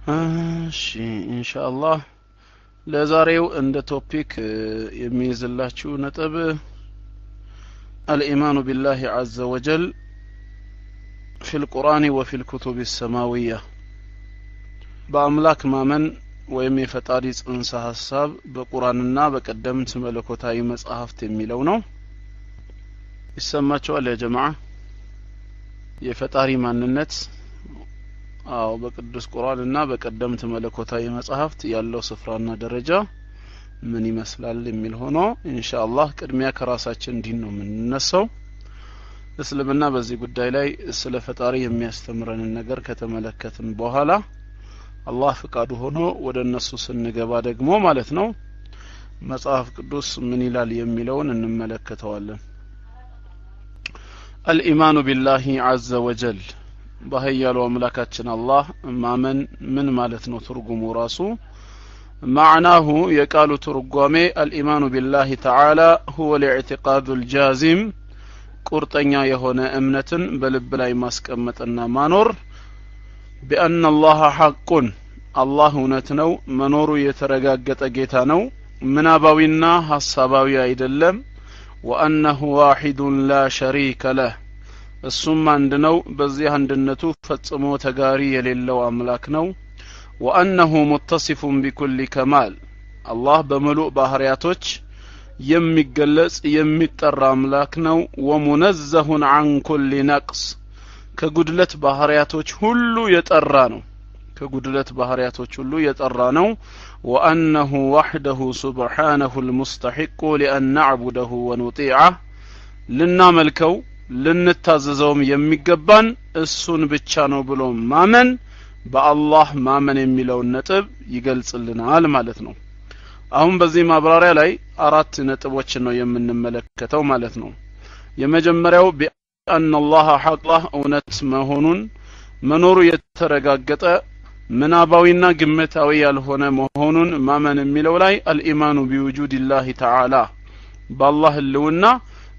እሺ ኢንሻአላህ ለዛሬው እንደ ቶፒክ የሚይዝላችሁ ነጥብ الإيمان بالله عز وجل في القرآن وفي الكتب السماوية بأملاك مامن ወይም የፈጣሪ ጽንሰ ሐሳብ በቁርአንና በቀደምት መለኮታዊ መጻሕፍት የሚለው ነው። ይሰማችኋል ያ ጀማዓ? የፈጣሪ ማንነት አው በቅዱስ ቁርአንና በቀደምት መለኮታዊ መጻሕፍት ያለው ስፍራና ደረጃ ምን ይመስላል የሚል ሆኖ ኢንሻአላህ ቅድሚያ ከራሳችን ዲን ነው የምንነሳው። እስልምና በዚህ ጉዳይ ላይ ስለ ፈጣሪ የሚያስተምረንን ነገር ከተመለከትን በኋላ አላህ ፍቃዱ ሆኖ ወደ እነሱ ስንገባ ደግሞ ማለት ነው መጽሐፍ ቅዱስ ምን ይላል የሚለውን እንመለከተዋለን። الإيمان بالله عز وجل በኃያሉ አምላካችን አላህ ማመን ምን ማለት ነው? ትርጉሙ ራሱ معناه የቃሉ ትርጓሜ الإيمان بالله تعالى هو الاعتقاد الجازم ቁርጠኛ የሆነ እምነትን በልብ ላይ ማስቀመጥና ማኖር بأن الله حق الله እውነትነው መኖሩ የተረጋገጠ ጌታ ነው ምናባዊና ሐሳባዊ አይደለም وأنه واحد لا شريك له እሱም አንድ ነው በዚህ አንድነቱ ፈጽሞ ተጋሪ የሌለው አምላክ ነው وأنه متصف بكل كمال الله በሙሉ ባህሪያቶች የሚገለጽ የሚጠራ አምላክ ነው ومنزه عن كل نقص ከጉድለት ባህሪያቶች ሁሉ የጠራ ነው ከጉድለት ባህሪያቶች ሁሉ የጠራ ነው وأنه وحده سبحانه المستحق لأن نعبده ونطيعه ልናመልከው ልንታዘዘውም የሚገባን እሱን ብቻ ነው ብሎ ማመን በአላህ ማመን የሚለው ነጥብ ይገልጽልናል ማለት ነው። አሁን በዚህ ማብራሪያ ላይ አራት ነጥቦች ነው የምንመለከተው ማለት ነው። የመጀመሪያው بأن الله حق እውነት መሆኑን መኖሩ የተረጋገጠ ምናባዊና ግምታዊ ያልሆነ መሆኑን ማመን የሚለው ላይ الإيمان بوجود الله تعالى በአላህ ህልውና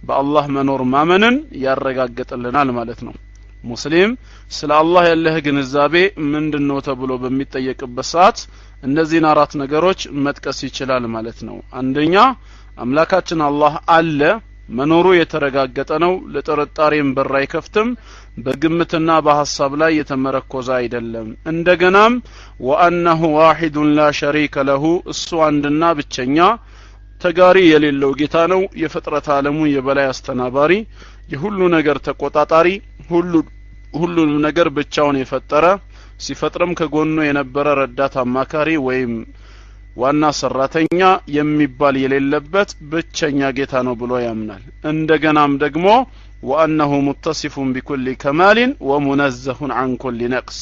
በአላህ መኖር ማመንን ያረጋግጥልናል ማለት ነው። ሙስሊም ስለ አላህ ያለህ ግንዛቤ ምንድነው ተብሎ በሚጠየቅበት ሰዓት እነዚህን አራት ነገሮች መጥቀስ ይችላል ማለት ነው። አንደኛ አምላካችን አላህ አለ መኖሩ የተረጋገጠ ነው ለጥርጣሬም በር አይከፍትም በግምትና በሐሳብ ላይ የተመረኮዘ አይደለም። እንደገናም وأنه واحد لا شريك له እሱ አንድና ብቸኛ ተጋሪ የሌለው ጌታ ነው የፍጥረት ዓለሙ የበላይ አስተናባሪ የሁሉ ነገር ተቆጣጣሪ ሁሉንም ነገር ብቻውን የፈጠረ ሲፈጥርም ከጎኑ የነበረ ረዳት አማካሪ ወይም ዋና ሰራተኛ የሚባል የሌለበት ብቸኛ ጌታ ነው ብሎ ያምናል። እንደገናም ደግሞ وأنه متصف بكل كمال ومنزه عن كل نقص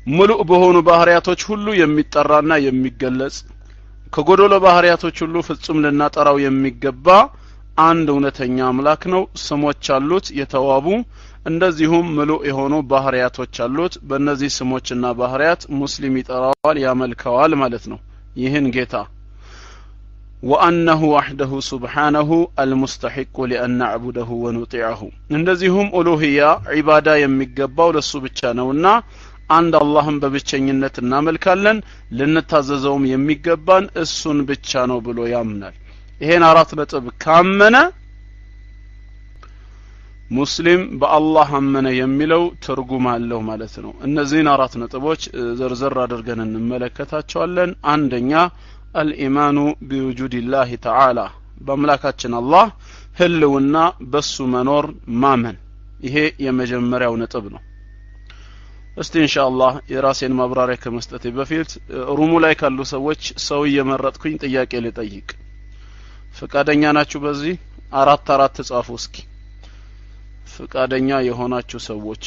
ሙሉእ በሆኑ ባህሪያቶች ሁሉ የሚጠራና የሚገለጽ ከጎዶሎ ባህሪያቶች ሁሉ ፍጹም ልናጠራው የሚገባ አንድ እውነተኛ አምላክ ነው። ስሞች አሉት የተዋቡ እንደዚሁም ሙሉእ የሆኑ ባህሪያቶች አሉት። በእነዚህ ስሞችና ባህሪያት ሙስሊም ይጠራዋል ያመልከዋል ማለት ነው ይህን ጌታ وأنه وحده سبحانه المستحق لأن نعبده ونطيعه እንደዚሁም ኡሉሂያ ዒባዳ የሚገባው ለሱ ብቻ ነውና አንድ አላህን በብቸኝነት እናመልካለን ልንታዘዘውም የሚገባን እሱን ብቻ ነው ብሎ ያምናል። ይሄን አራት ነጥብ ካመነ ሙስሊም በአላህ አመነ የሚለው ትርጉም አለው ማለት ነው። እነዚህን አራት ነጥቦች ዘርዘር አድርገን እንመለከታቸዋለን። አንደኛ الإيمان بوجود الله تعالى በአምላካችን አላህ ህልውና በሱ መኖር ማመን ይሄ የመጀመሪያው ነጥብ ነው። እስቲ ኢንሻአላህ የራሴን ማብራሪያ ከመስጠቴ በፊት ሩሙ ላይ ካሉ ሰዎች ሰው እየመረጥኩኝ ጥያቄ ልጠይቅ። ፍቃደኛ ናችሁ? በዚህ አራት ጻፉ እስኪ ፍቃደኛ የሆናችሁ ሰዎች።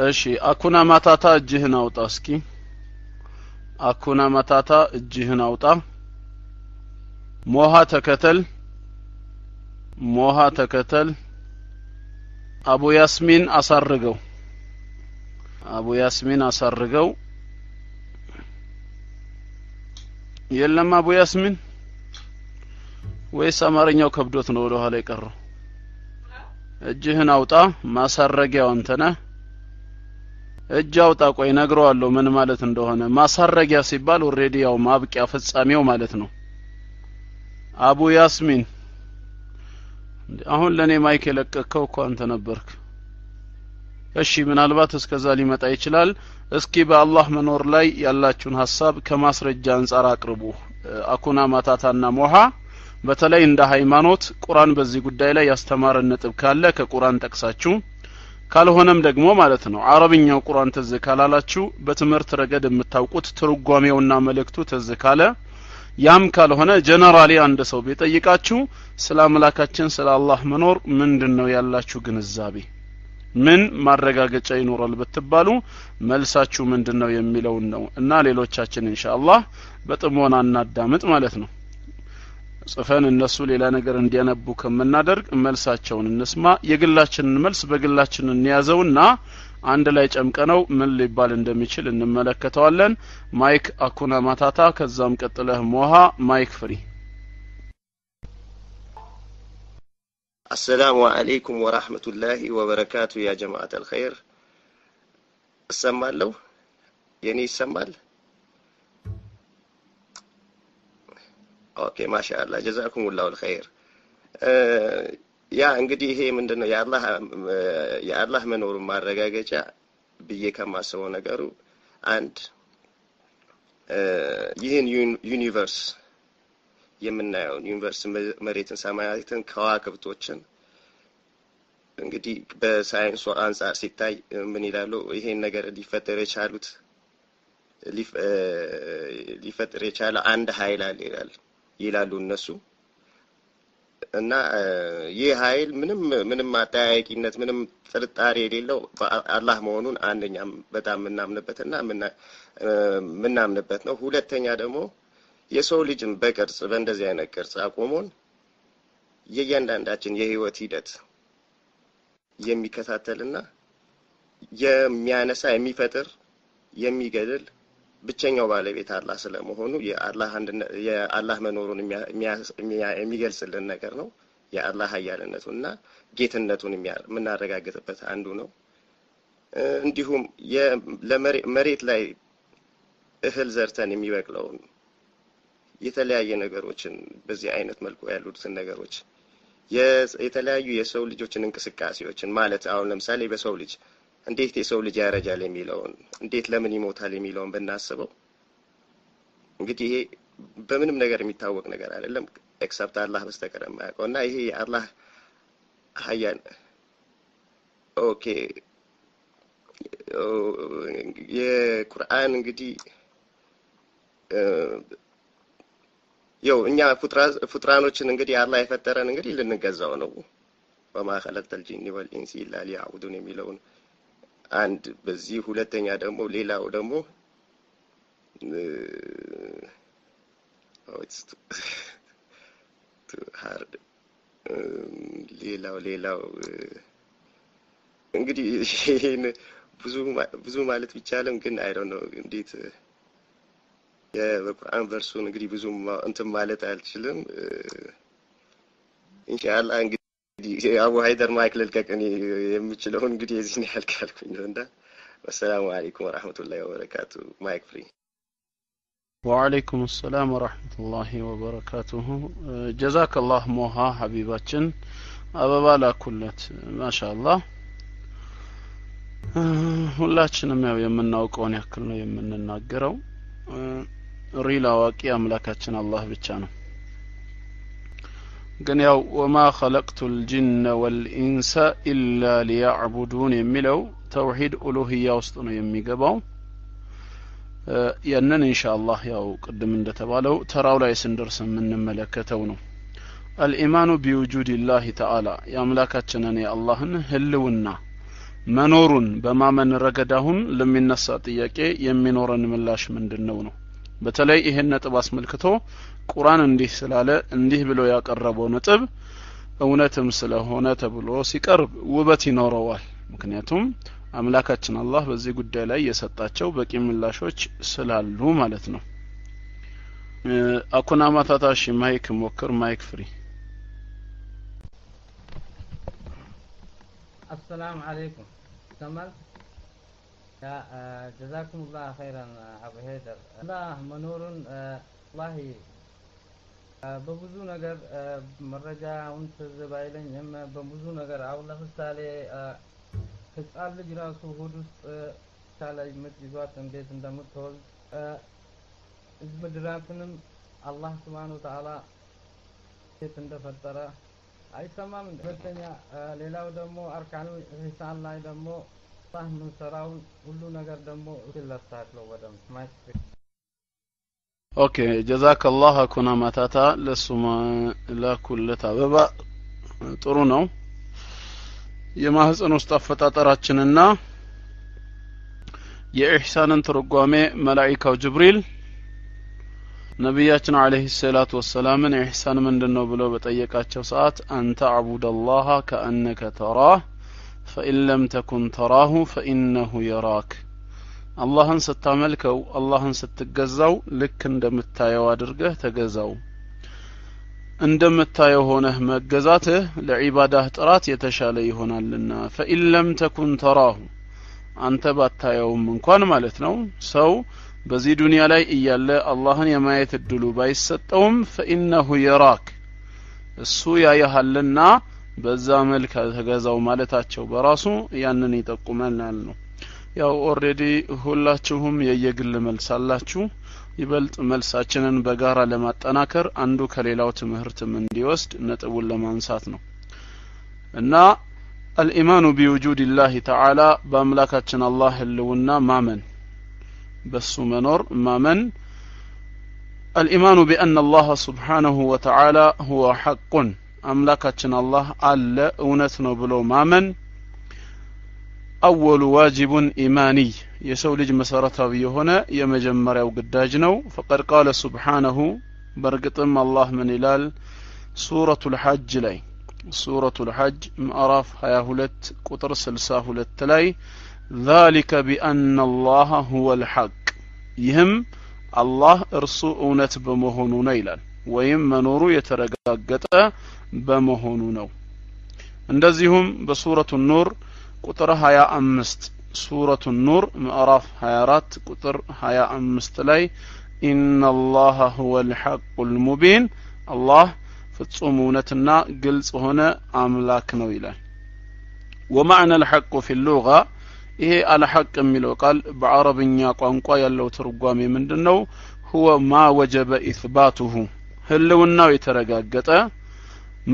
እሺ አኩና ማታታ እጅህን አውጣ እስኪ አኩና ማታታ እጅህን አውጣ። ሞሃ ተከተል አቡ ያስሚን አሳርገው የለም አቡ ያስሚን ወይስ አማርኛው ከብዶት ነው ወደ ኋላ የቀረው? እጅህን አውጣ ማሳረጊያው አንተ ነህ እጅ አውጣ ቆይ ነግረዋለሁ ምን ማለት እንደሆነ ማሳረጊያ ሲባል ኦሬዲ ያው ማብቂያ ፍጻሜው ማለት ነው አቡ ያስሚን አሁን ለኔ ማይክ የለቀቀው እኮ አንተ ነበርክ እሺ ምናልባት እስከዛ ሊመጣ ይችላል እስኪ በአላህ መኖር ላይ ያላችሁን ሐሳብ ከማስረጃ አንፃር አቅርቡ አኩና ማታታና ሞሃ በተለይ እንደ ሃይማኖት ቁርአን በዚህ ጉዳይ ላይ ያስተማረን ነጥብ ካለ ከቁርአን ጠቅሳችሁ ካልሆነም ደግሞ ማለት ነው አረብኛው ቁርአን ተዘካላላችሁ በትምህርት ረገድ የምታውቁት ትርጓሜውና መልእክቱ ተዘካለ ያም ካልሆነ ጀነራሊ አንድ ሰው ቢጠይቃችሁ ስለ አምላካችን ስለ አላህ መኖር ምንድነው ያላችሁ ግንዛቤ ምን ማረጋገጫ ይኖራል በትባሉ መልሳችሁ ምንድነው የሚለው ነው እና ሌሎቻችን ኢንሻአላህ በጥሞና እናዳምጥ ማለት ነው ጽፈን እነሱ ሌላ ነገር እንዲያነቡ ከመናደርግ መልሳቸውን እንስማ የግላችንን መልስ በግላችን እንያዘውና አንድ ላይ ጨምቀነው ምን ሊባል እንደሚችል እንመለከተዋለን ማይክ አኩና ማታታ ከዛም ቀጥለህ ሞሃ ማይክ ፍሪ السلام عليكم ورحمة الله وبركاته يا جماعة الخير السمال يعني السمال اوكي ما شاء الله جزاكم الله الخير ያ እንግዲህ ይሄ ምንድነው የአላህ መኖር ማረጋገጫ ብዬ ከማስበው ነገሩ አንድ ይህን ዩኒቨርስ የምናየው ዩኒቨርስ መሬትን ሰማያትን ከዋክብቶችን እንግዲህ በሳይንሱ አንፃር ሲታይ ምን ይላሉ ይሄን ነገር ሊፈጠር የቻለ አንድ ኃይል አለ ይላሉ እነሱ እና ይህ ኃይል ምንም አጠያያቂነት ምንም ጥርጣሬ የሌለው አላህ መሆኑን አንደኛም በጣም ምናምንበት ነው ሁለተኛ ደግሞ የሰው ልጅን በቅርጽ በእንደዚህ አይነት ቅርጽ አቆሞን የእያንዳንዳችን የህይወት ሂደት የሚከታተልና የሚያነሳ የሚፈጥር የሚገድል ብቸኛው ባለቤት አላህ ስለመሆኑ የአላህ መኖሩን የሚገልጽልን ነገር ነው የአላህ ኃያልነቱና ጌትነቱን የምናረጋግጥበት አንዱ ነው እንዲሁም ለመሬት ላይ እህል ዘርተን የሚበቅለውን የተለያየ ነገሮችን በዚህ አይነት መልኩ ያሉትን ነገሮች የተለያዩ የሰው ልጆችን እንቅስቃሴዎችን ማለት አሁን ለምሳሌ በሰው ልጅ እንዴት የሰው ልጅ ያረጃል የሚለውን እንዴት ለምን ይሞታል የሚለውን በእናስበው እንግዲህ ይሄ በምንም ነገር የሚታወቅ ነገር አይደለም ኤክሰፕት አላህ በስተቀር የማያውቀውና ይሄ አላህ ኃያል ኦኬ የቁርአን እንግዲህ ያው እኛ ፍጥራኖችን እንግዲህ አላህ የፈጠረን እንግዲህ ልንገዛው ነው وما خلقت الجن والانس الا ليعبدون የሚለውን አንድ በዚህ ሁለተኛ ደግሞ ሌላው ደግሞ it's too hard ሌላው እንግዲህ ይሄን ብዙ ማለት ቢቻልም ግን I don't know እንዴት የቁርአን ቨርሱን እንግዲህ ብዙ እንትን ማለት አልችልም ኢንሻአላህ እንግዲህ አቡ ሃይደር ማይክ ልልቀቅኝ የምችለው እንግዲህ እዚህ ያህል ካልኩኝ ነውና ወሰላሙ አለይኩም ወራህመቱላሂ ወበረካቱ ማይክ ፍሪ وعليكم السلام ورحمة الله وبركاته جزاك الله موها حبيباتنا አበባ ላኩለት ማሻአላህ ሁላችንም ያው የምናውቀውን ያክል ነው የምንናገረው ሪል አዋቂ አምላካችን አላህ ብቻ ነው ግን ያው وما خلقت الجن والانس الا ليعبدون የሚለው ተውሂድ ኡሉሂያ ውስጥ ነው የሚገባው ያንን ኢንሻአላህ ያው ቅድም እንደተባለው ተራው ላይ ስንደርስ የምንመለከተው ነው الإيمان بوجود الله تعالى يملكاتنا የአላህን ህልውና መኖሩን በማመን ረገዳሁን ለሚነሳ ጥያቄ የሚኖረን ምላሽ ምንድነው ነው በተለይ ይሄን ነጥብ አስመልክቶ ቁርአን እንዲህ ስላለ እንዲህ ብሎ ያቀረበው ነጥብ እውነትም ስለሆነ ተብሎ ሲቀርብ ውበት ይኖረዋል ምክንያቱም አምላካችን አላህ በዚህ ጉዳይ ላይ የሰጣቸው በቂ ምላሾች ስላሉ ማለት ነው አኩና ማታታሽ ማይክ ሞክር ማይክ ፍሪ السلام عليكم تمام جزاكم الله خيرا أبو هيدر الله منور الله በብዙ ነገር መረጃውን ተዘባይለኝም በብዙ ነገር አሁን ለምሳሌ ህፃን ልጅ ራሱ ሆድ ውስጥ ሳላይ ምጥ ይዟት እንዴት እንደምትወልድ ምድራትንም አላህ Subhanahu Wa Ta'ala እንዴት እንደፈጠረ አይሰማም። ሁለተኛ ሌላው ደግሞ አርካኑ ኢህሳን ላይ ደግሞ አላህ ምን ሰራው ሁሉ ነገር ደግሞ ይላታለው ወደም ማይክ ኦኬ ጀዛከላህ ኩና ማታታ ለሱማ ለኩልታ በባ ጥሩ ነው። የማህፀን ውስጥ አፈጣጠራችንና የኢህሳንን ትርጓሜ መላእክታው ጅብሪል ነብያችን አለይሂ ሰላቱ ወሰላምን ኢህሳን ምንድነው ብለው በጠየቃቸው ሰዓት አንተ አቡደላህ ከአንከ ተራህ فإن لم تكن تراه فإنه يراك አላህን ስታመልከው አላህን ስትገዛው ልክ እንደምታየው አድርገህ ተገዛው እንደምታየው ሆነህ መገዛትህ ለዒባዳህ ጥራት የተሻለ ይሆናልና فإن لم تكن تراه አንተ ባታየውም እንኳን ማለት ነው ሰው በዚህ ዱንያ ላይ እያለ አላህን የማየት እድሉ ባይሰጠውም فإنه يراك እሱ ያያሃልና በዛ መልክ ተገዛው ማለታቸው በራሱ ያንን ይጠቁመናል ነው። ያው ኦሬዲ ሁላችሁም የየግል መልስ አላችሁ ይበልጥ መልሳችንን በጋራ ለማጠናከር አንዱ ከሌላው ትምህርትም እንዲወስድ ነጥቡን ለማንሳት ነው እና الإيمان بوجود الله تعالى بأملاكاتنا الله اللونا مامن بس منور مامن الإيمان بأن الله سبحانه وتعالى هو حق أملاكاتنا الله ألا أونتنا بلو مامن أول واجب إيماني يسولج مسارته بيهنا يمجمر أو قداجنو فقد قال سبحانه برقتم الله من إلال سورة الحج لي سورة الحج مأراف هياهلت قطر سلساهلت لي ذلك بأن الله هو الحق يهم الله ارسو أونت بمهنو نيلال ويم منورو يترقاقت بمهنو نو اندزيهم بسورة النور قطر هيا أمست سورة النور مأراف هيارات قطر هيا أمست لي إن الله هو الحق المبين الله فتصومونتنا قلص هنا أملاك نويلا ومعنى الحق في اللغة إيه الحق ملو قال بعربية قوانقوا يلو ترقوامي من دنو هو ما وجب إثباته هلو النو يترقاقتا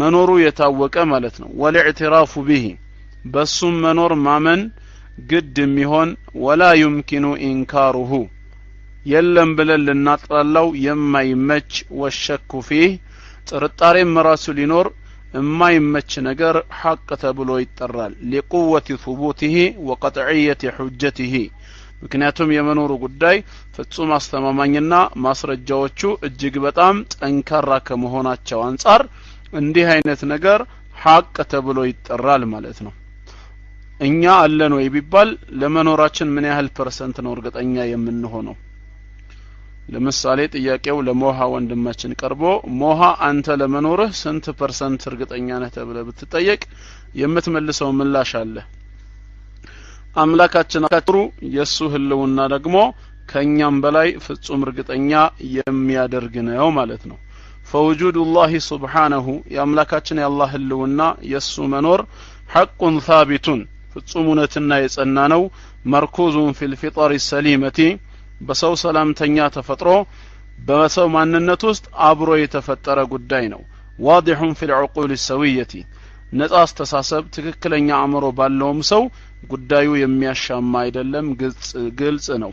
منورو يتاوك أمالتنا والاعتراف به بس منور مامن قد ميهون ولا يمكن إنكاره يلم بلل الناطر اللو يما يمج والشك فيه ترطاري مراسو لنور ما يمج نقر حق تبلو يترال لقوة ثبوته وقطعية حجته ምክንያቱም የመኖሩ ጉዳይ ፍጹም አስተማማኝና ማስረጃዎቹ እጅግ በጣም ጠንካራ ከመሆናቸው አንፃር እንዲህ አይነት ነገር ሐቅ ተብሎ ይጠራል ማለት ነው። እኛ አለን ወይ ቢባል ለመኖራችን ምን ያህል ፐርሰንት ነው እርግጠኛ የምንሆነው? ለምሳሌ ጥያቄው ለሞሃ ወንድማችን ቀርቦ ሞሃ አንተ ለመኖርህ ስንት ፐርሰንት እርግጠኛ ነህ ተብለ ብትጠየቅ የምትመልሰው ምላሽ አለ። አምላካችን አጥሩ የሱ ህልውና ደግሞ ከኛም በላይ ፍጹም እርግጠኛ የሚያደርግ ነው ማለት ነው። فوجود الله سبحانه يا أملاكاتنا يا الله اللونا يسو منور حق ثابت فتصومونتنا يسأنانو مركوز في الفطر السليمة بسو سلام تنيا تفترو بسو معننت وسط عبرو يتفتر قدينو واضح في العقول السوية نتاس تساسب تككلن يعمرو باللوم سو قدايو يمياشام ما يدلم قلص نو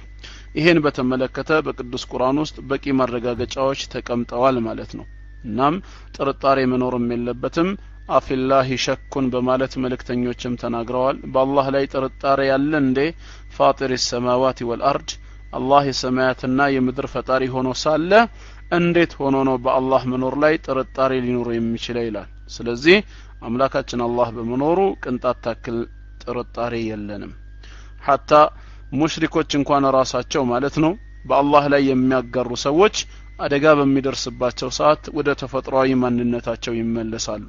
ይሄን በተመለከተ በቅዱስ ቁርአን ውስጥ በቂ ማረጋገጫዎች ተቀምጠዋል ማለት ነው። እናም ጥርጣሬ መኖርም የለበትም። አፊላሂ ሸኩን በማለት መልእክተኞችም ተናግረዋል። በአላህ ላይ ጥርጣሬ ያለ እንዴ? ፋጢር السماوات والارض አላህ የሰማያትና የምድር ፈጣሪ ሆኖ ሳለ እንዴት ሆኖ ነው በአላህ መኖር ላይ ጥርጣሬ ሊኖር የሚችለው ይላል። ስለዚህ አምላካችን አላህ በመኖሩ ቅንጣት ታክል ጥርጣሬ የለንም። ሐታ ሙሽሪኮች እንኳን ራሳቸው ማለት ነው በአላህ ላይ የሚያጋሩ ሰዎች አደጋ በሚደርስባቸው ሰዓት ወደ ተፈጥሯዊ ማንነታቸው ይመለሳሉ።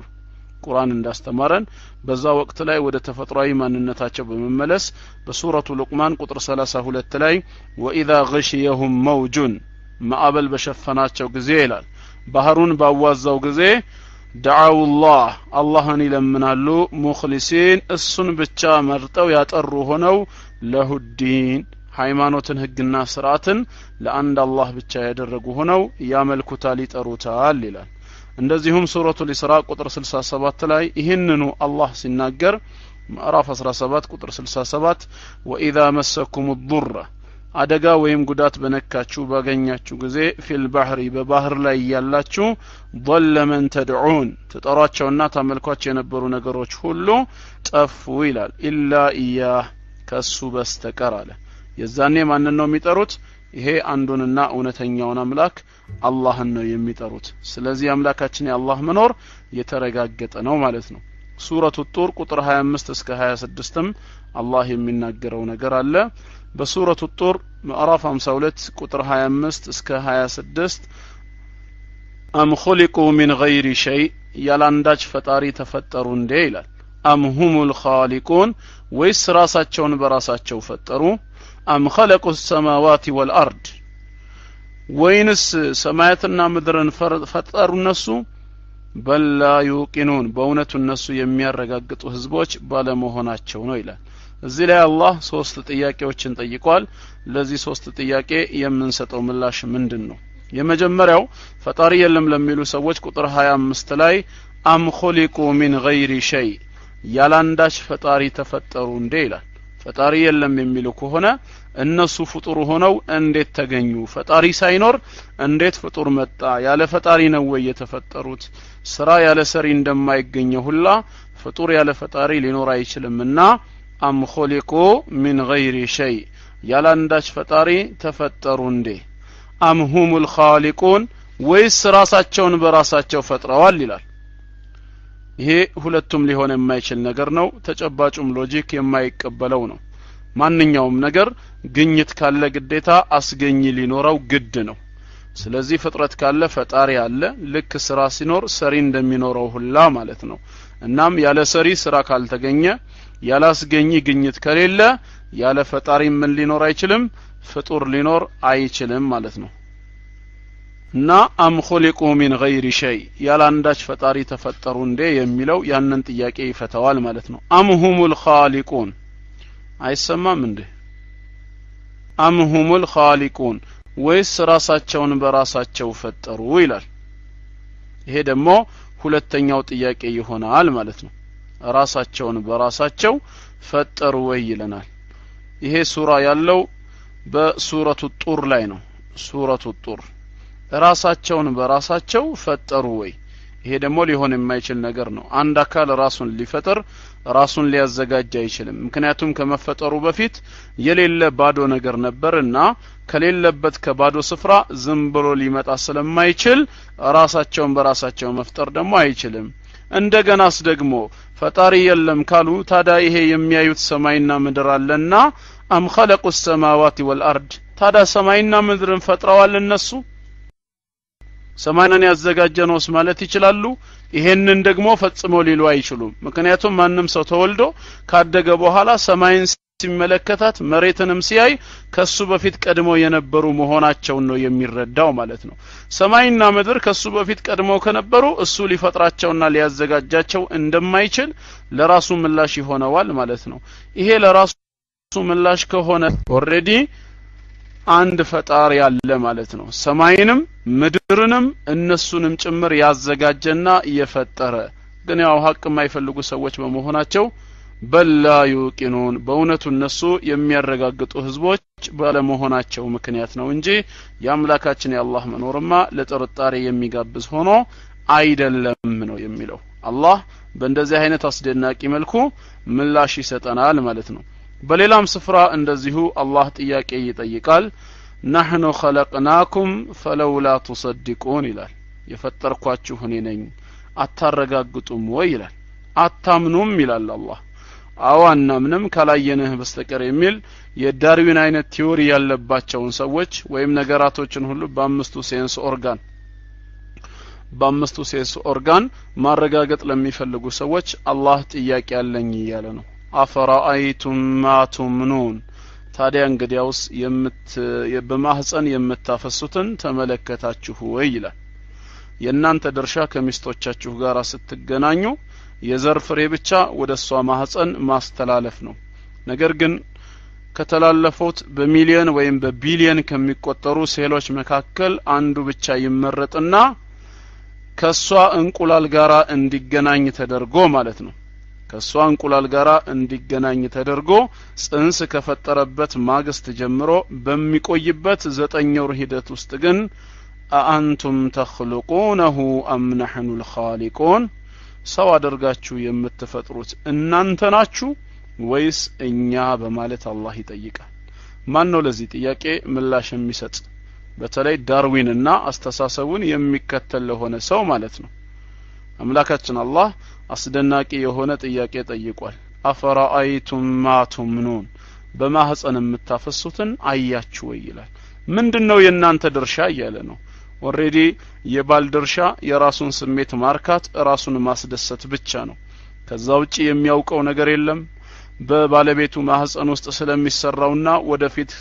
ቁርአን እንዳስተማረን በዛ ወቅት ላይ ወደ ተፈጥሯዊ ማንነታቸው በመመለስ በሱረቱ ሉቅማን ቁጥር 32 ላይ ወኢዛ ገሽየሁም መውጁን ማዕበል በሸፈናቸው ጊዜ ይላል ባህሩን ባዋዛው ጊዜ ደዓውላህ አላህን ይለምናሉ ሙኽሊሲን እሱን ብቻ መርጠው ያጠሩ ሆነው ለሁዲን ሃይማኖትን ህግና ስርዓትን ለአንድ አላህ ብቻ ያደረጉ ሆነው ያመልኩታል ይጠሩታል ይላል እንደዚሁም ሱረቱል ኢስራ ቁጥር 67 ላይ ይህንኑ አላህ ሲናገር ምዕራፍ 17 ቁጥር 67 ወኢዛ መሰኩም الضر አደጋ ወይም ጉዳት በነካችሁ ባገኛችሁ ጊዜ ፊል ባህሪ በባህር ላይ ያላችሁ ضل من تدعون ተጠሯቸውና ተመልኳቸው የነበሩ ነገሮች ሁሉ ጠፉ ይላል ኢላ ኢያህ ከሱ በስተቀር አለ የዛኔ ማንን ነው የሚጠሩት ይሄ አንዱንና እውነተኛውን አምላክ አላህን ነው የሚጠሩት ስለዚህ አምላካችን የአላህ መኖር የተረጋገጠ ነው ማለት ነው ሱረቱ ጡር ቁጥር 25 እስከ 26ም አላህ የሚናገረው ነገር አለ በሱረቱ ጡር ምዕራፍ 52 ቁጥር 25 እስከ 26 አም خلقوا من غير شيء ያላንዳች ፈጣሪ ተፈጠሩ እንዴ ይላል አም ሁሙል ኻሊቁን ወይስ ራሳቸውን በራሳቸው ፈጠሩ አም خلقوا السماوات والارض ወይንስ ሰማያትና ምድርን ፈጠሩ እነሱ በላ yuqinun በእውነቱ እነሱ የሚያረጋግጡ ህዝቦች ባለመሆናቸው ነው ይላል እዚህ ላይ አላህ ሶስት ጥያቄዎችን ጠይቋል ለዚህ ሶስት ጥያቄ የምንሰጠው ምላሽ ምንድነው የመጀመሪያው ፈጣሪ የለም ለሚሉ ሰዎች ቁጥር 25 ላይ አም خلقوا من غير شيء ያላንዳች ፈጣሪ ተፈጠሩ እንዴ ይላል ፈጣሪ የለም የሚሉ ከሆነ እነሱ ፍጡር ሆነው እንዴት ተገኙ ፈጣሪ ሳይኖር እንዴት ፍጡር መጣ ያለ ፈጣሪ ነው ወይ የተፈጠሩት ስራ ያለ ሰሪ እንደማይገኘው ሁላ ፍጡር ያለ ፈጣሪ ሊኖር አይችልምና አም خلقوا من غير شيء ያላንዳች ፈጣሪ ተፈጠሩ እንዴ አም ሁሙል ኻሊቁን ወይስ ራሳቸውን በራሳቸው ፈጥረዋል ይላል ይሄ ሁለቱም ሊሆን የማይችል ነገር ነው ተጨባጭም ሎጂክ የማይቀበለው ነው ማንኛውም ነገር ግኝት ካለ ግዴታ አስገኝ ሊኖረው ግድ ነው ስለዚህ ፍጥረት ካለ ፈጣሪ አለ ልክ ስራ ሲኖር ሰሪ እንደሚኖረው ሁላ ማለት ነው እናም ያለ ሰሪ ስራ ካልተገኘ ያለ አስገኝ ግኝት ከሌለ ያለ ፈጣሪ ምን ሊኖር አይችልም ፍጡር ሊኖር አይችልም ማለት ነው እና አም خلقوا من غير شيء ያላንዳች ፈጣሪ ተፈጠሩ እንዴ የሚለው ያንን ጥያቄ ይፈታዋል ማለት ነው አም ሁሙል ኻሊቁን አይሰማም እንዴ አም ሁሙል ኻሊቁን ወይስ ራሳቸውን በራሳቸው ፈጠሩ ይላል ይሄ ደግሞ ሁለተኛው ጥያቄ ይሆናል ማለት ነው ራሳቸውን በራሳቸው ፈጠሩ ወይ ይለናል ይሄ ሱራ ያለው በሱረቱ ጡር ላይ ነው ሱረቱ ጡር ራሳቸውን በራሳቸው ፈጠሩ ወይ ይሄ ደግሞ ሊሆን የማይችል ነገር ነው አንድ አካል ራሱን ሊፈጥር ራሱን ሊያዘጋጅ አይችልም ምክንያቱም ከመፈጠሩ በፊት የሌለ ባዶ ነገር ነበርና ከሌለበት ከባዶ ስፍራ ዝም ብሎ ሊመጣ ስለማይችል ራሳቸውን በራሳቸው መፍጠር ደግሞ አይችልም እንደገናስ ደግሞ ፈጣሪ የለም ካሉ ታዳ ይሄ የሚያዩት ሰማይና ምድር አለና አም خلقوا السماوات والارض ታዳ ሰማይና ምድርን ፈጥረዋል እነሱ ሰማይን ያዘጋጀነውስ ማለት ይችላሉ ይሄንን ደግሞ ፈጽሞ ሊሉ አይችሉም ምክንያቱም ማንንም ሰው ተወልዶ ካደገ በኋላ ሰማይን ሲመለከታት መሬትንም ሲያይ ከሱ በፊት ቀድሞ የነበሩ መሆናቸው ነው የሚረዳው ማለት ነው ሰማይና ምድር ከሱ በፊት ቀድሞ ከነበሩ እሱ ሊፈጥራቸውና ሊያዘጋጃቸው እንደማይችል ለራሱ ምላሽ ይሆነዋል ማለት ነው ይሄ ለራሱ ምላሽ ከሆነ ኦሬዲ አንድ ፈጣሪ ያለ ማለት ነው ሰማይንም ምድርንም እነሱንም ጭምር ያዘጋጀና የፈጠረ ግን ያው ሐቅ የማይፈልጉ ሰዎች በመሆናቸው በላ yuqinun በእውነቱ እነሱ የሚያረጋግጡ ህዝቦች ባለመሆናቸው ምክንያት ነው እንጂ የአምላካችን የአላህ መኖርማ ለጥርጣሬ የሚጋብዝ ሆኖ አይደለም ነው የሚለው አላህ በእንደዚህ አይነት አስደናቂ መልኩ ምላሽ ይሰጠናል ማለት ነው በሌላም ስፍራ እንደዚሁ አላህ ጥያቄ ይጠይቃል نحن خلقناكم فلولا تصدقون ይላል የፈጠርኳችሁ እኔ ነኝ አታረጋግጡም ወይ ይላል አታምኑም ይላል አላህ አዋና ምንም ካላየነህ በስተቀር የሚል የዳርዊን አይነት ቲዮሪ ያለባቸውን ሰዎች ወይም ነገራቶችን ሁሉ በአምስቱ ሴንስ ኦርጋን በአምስቱ ሴንስ ኦርጋን ማረጋገጥ ለሚፈልጉ ሰዎች አላህ ጥያቄ ያለኝ እያለ ነው። አፈራአይቱም ማ ቱምኑን ታዲያ እንግዲያውስ በማህፀን የምታፈሱትን ተመለከታችሁ ወይ ይላል። የእናንተ ድርሻ ከሚስቶቻችሁ ጋር ስትገናኙ የዘር ፍሬ ብቻ ወደሷ ማህፀን ማስተላለፍ ነው። ነገር ግን ከተላለፉት በሚሊዮን ወይም በቢሊዮን ከሚቆጠሩ ሴሎች መካከል አንዱ ብቻ ይመረጥና ከሷ እንቁላል ጋራ እንዲገናኝ ተደርጎ ማለት ነው። ከሷ እንቁላል ጋራ እንዲገናኝ ተደርጎ ጽንስ ከፈጠረበት ማግስት ጀምሮ በሚቆይበት 9 ወር ሂደት ውስጥ ግን አአንቱም ተخلقونه ام نحن الخالقون ሰው አድርጋችሁ የምትፈጥሩት እናንተ ናችሁ ወይስ እኛ በማለት አላህ ይጠይቃል። ማን ነው ለዚህ ጥያቄ ምላሽ የሚሰጥ? በተለይ ዳርዊንና አስተሳሰቡን የሚከተል ለሆነ ሰው ማለት ነው። አምላካችን አላህ አስደናቂ የሆነ ጥያቄ ጠይቋል። አፈራአይቱም ማ ቱምኑን በማህፀን የምታፈሱትን አያችሁ ወይ ይላል። ምንድነው የእናንተ ድርሻ እያለ ነው። ኦሬዲ የባል ድርሻ የራሱን ስሜት ማርካት ራሱን ማስደሰት ብቻ ነው። ከዛ ውጪ የሚያውቀው ነገር የለም። በባለቤቱ ማህፀን ውስጥ ስለሚሰራውና ወደፊት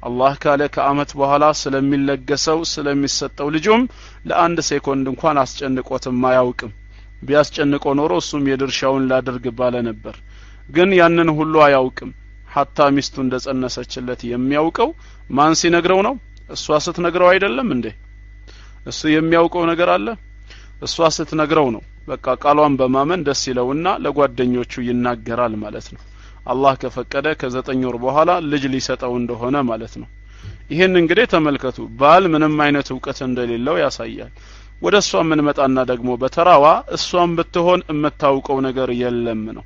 አላህ ካለ ከአመት በኋላ ስለሚለገሰው ስለሚሰጠው ልጅም ለአንድ ሴኮንድ እንኳን አስጨንቆትም አያውቅም። ቢያስጨንቀው ኖሮ እሱም የድርሻውን ላድርግ ባለ ነበር። ግን ያንን ሁሉ አያውቅም። ሐታ ሚስቱ እንደጸነሰችለት የሚያውቀው ማን ሲነግረው ነው? እሷ ስትነግረው አይደለም እንዴ? እሱ የሚያውቀው ነገር አለ? እሷ ስትነግረው ነው። በቃ ቃሏን በማመን ደስ ይለውና ለጓደኞቹ ይናገራል ማለት ነው። አላህ ከፈቀደ ከ9 ወር በኋላ ልጅ ሊሰጠው እንደሆነ ማለት ነው። ይሄን እንግዲህ ተመልከቱ። ባል ምንም አይነት ዕውቀት እንደሌለው ያሳያል። ወደሷ ምን መጣና ደግሞ በተራዋ እሷም ብትሆን የምታውቀው ነገር የለም ነው።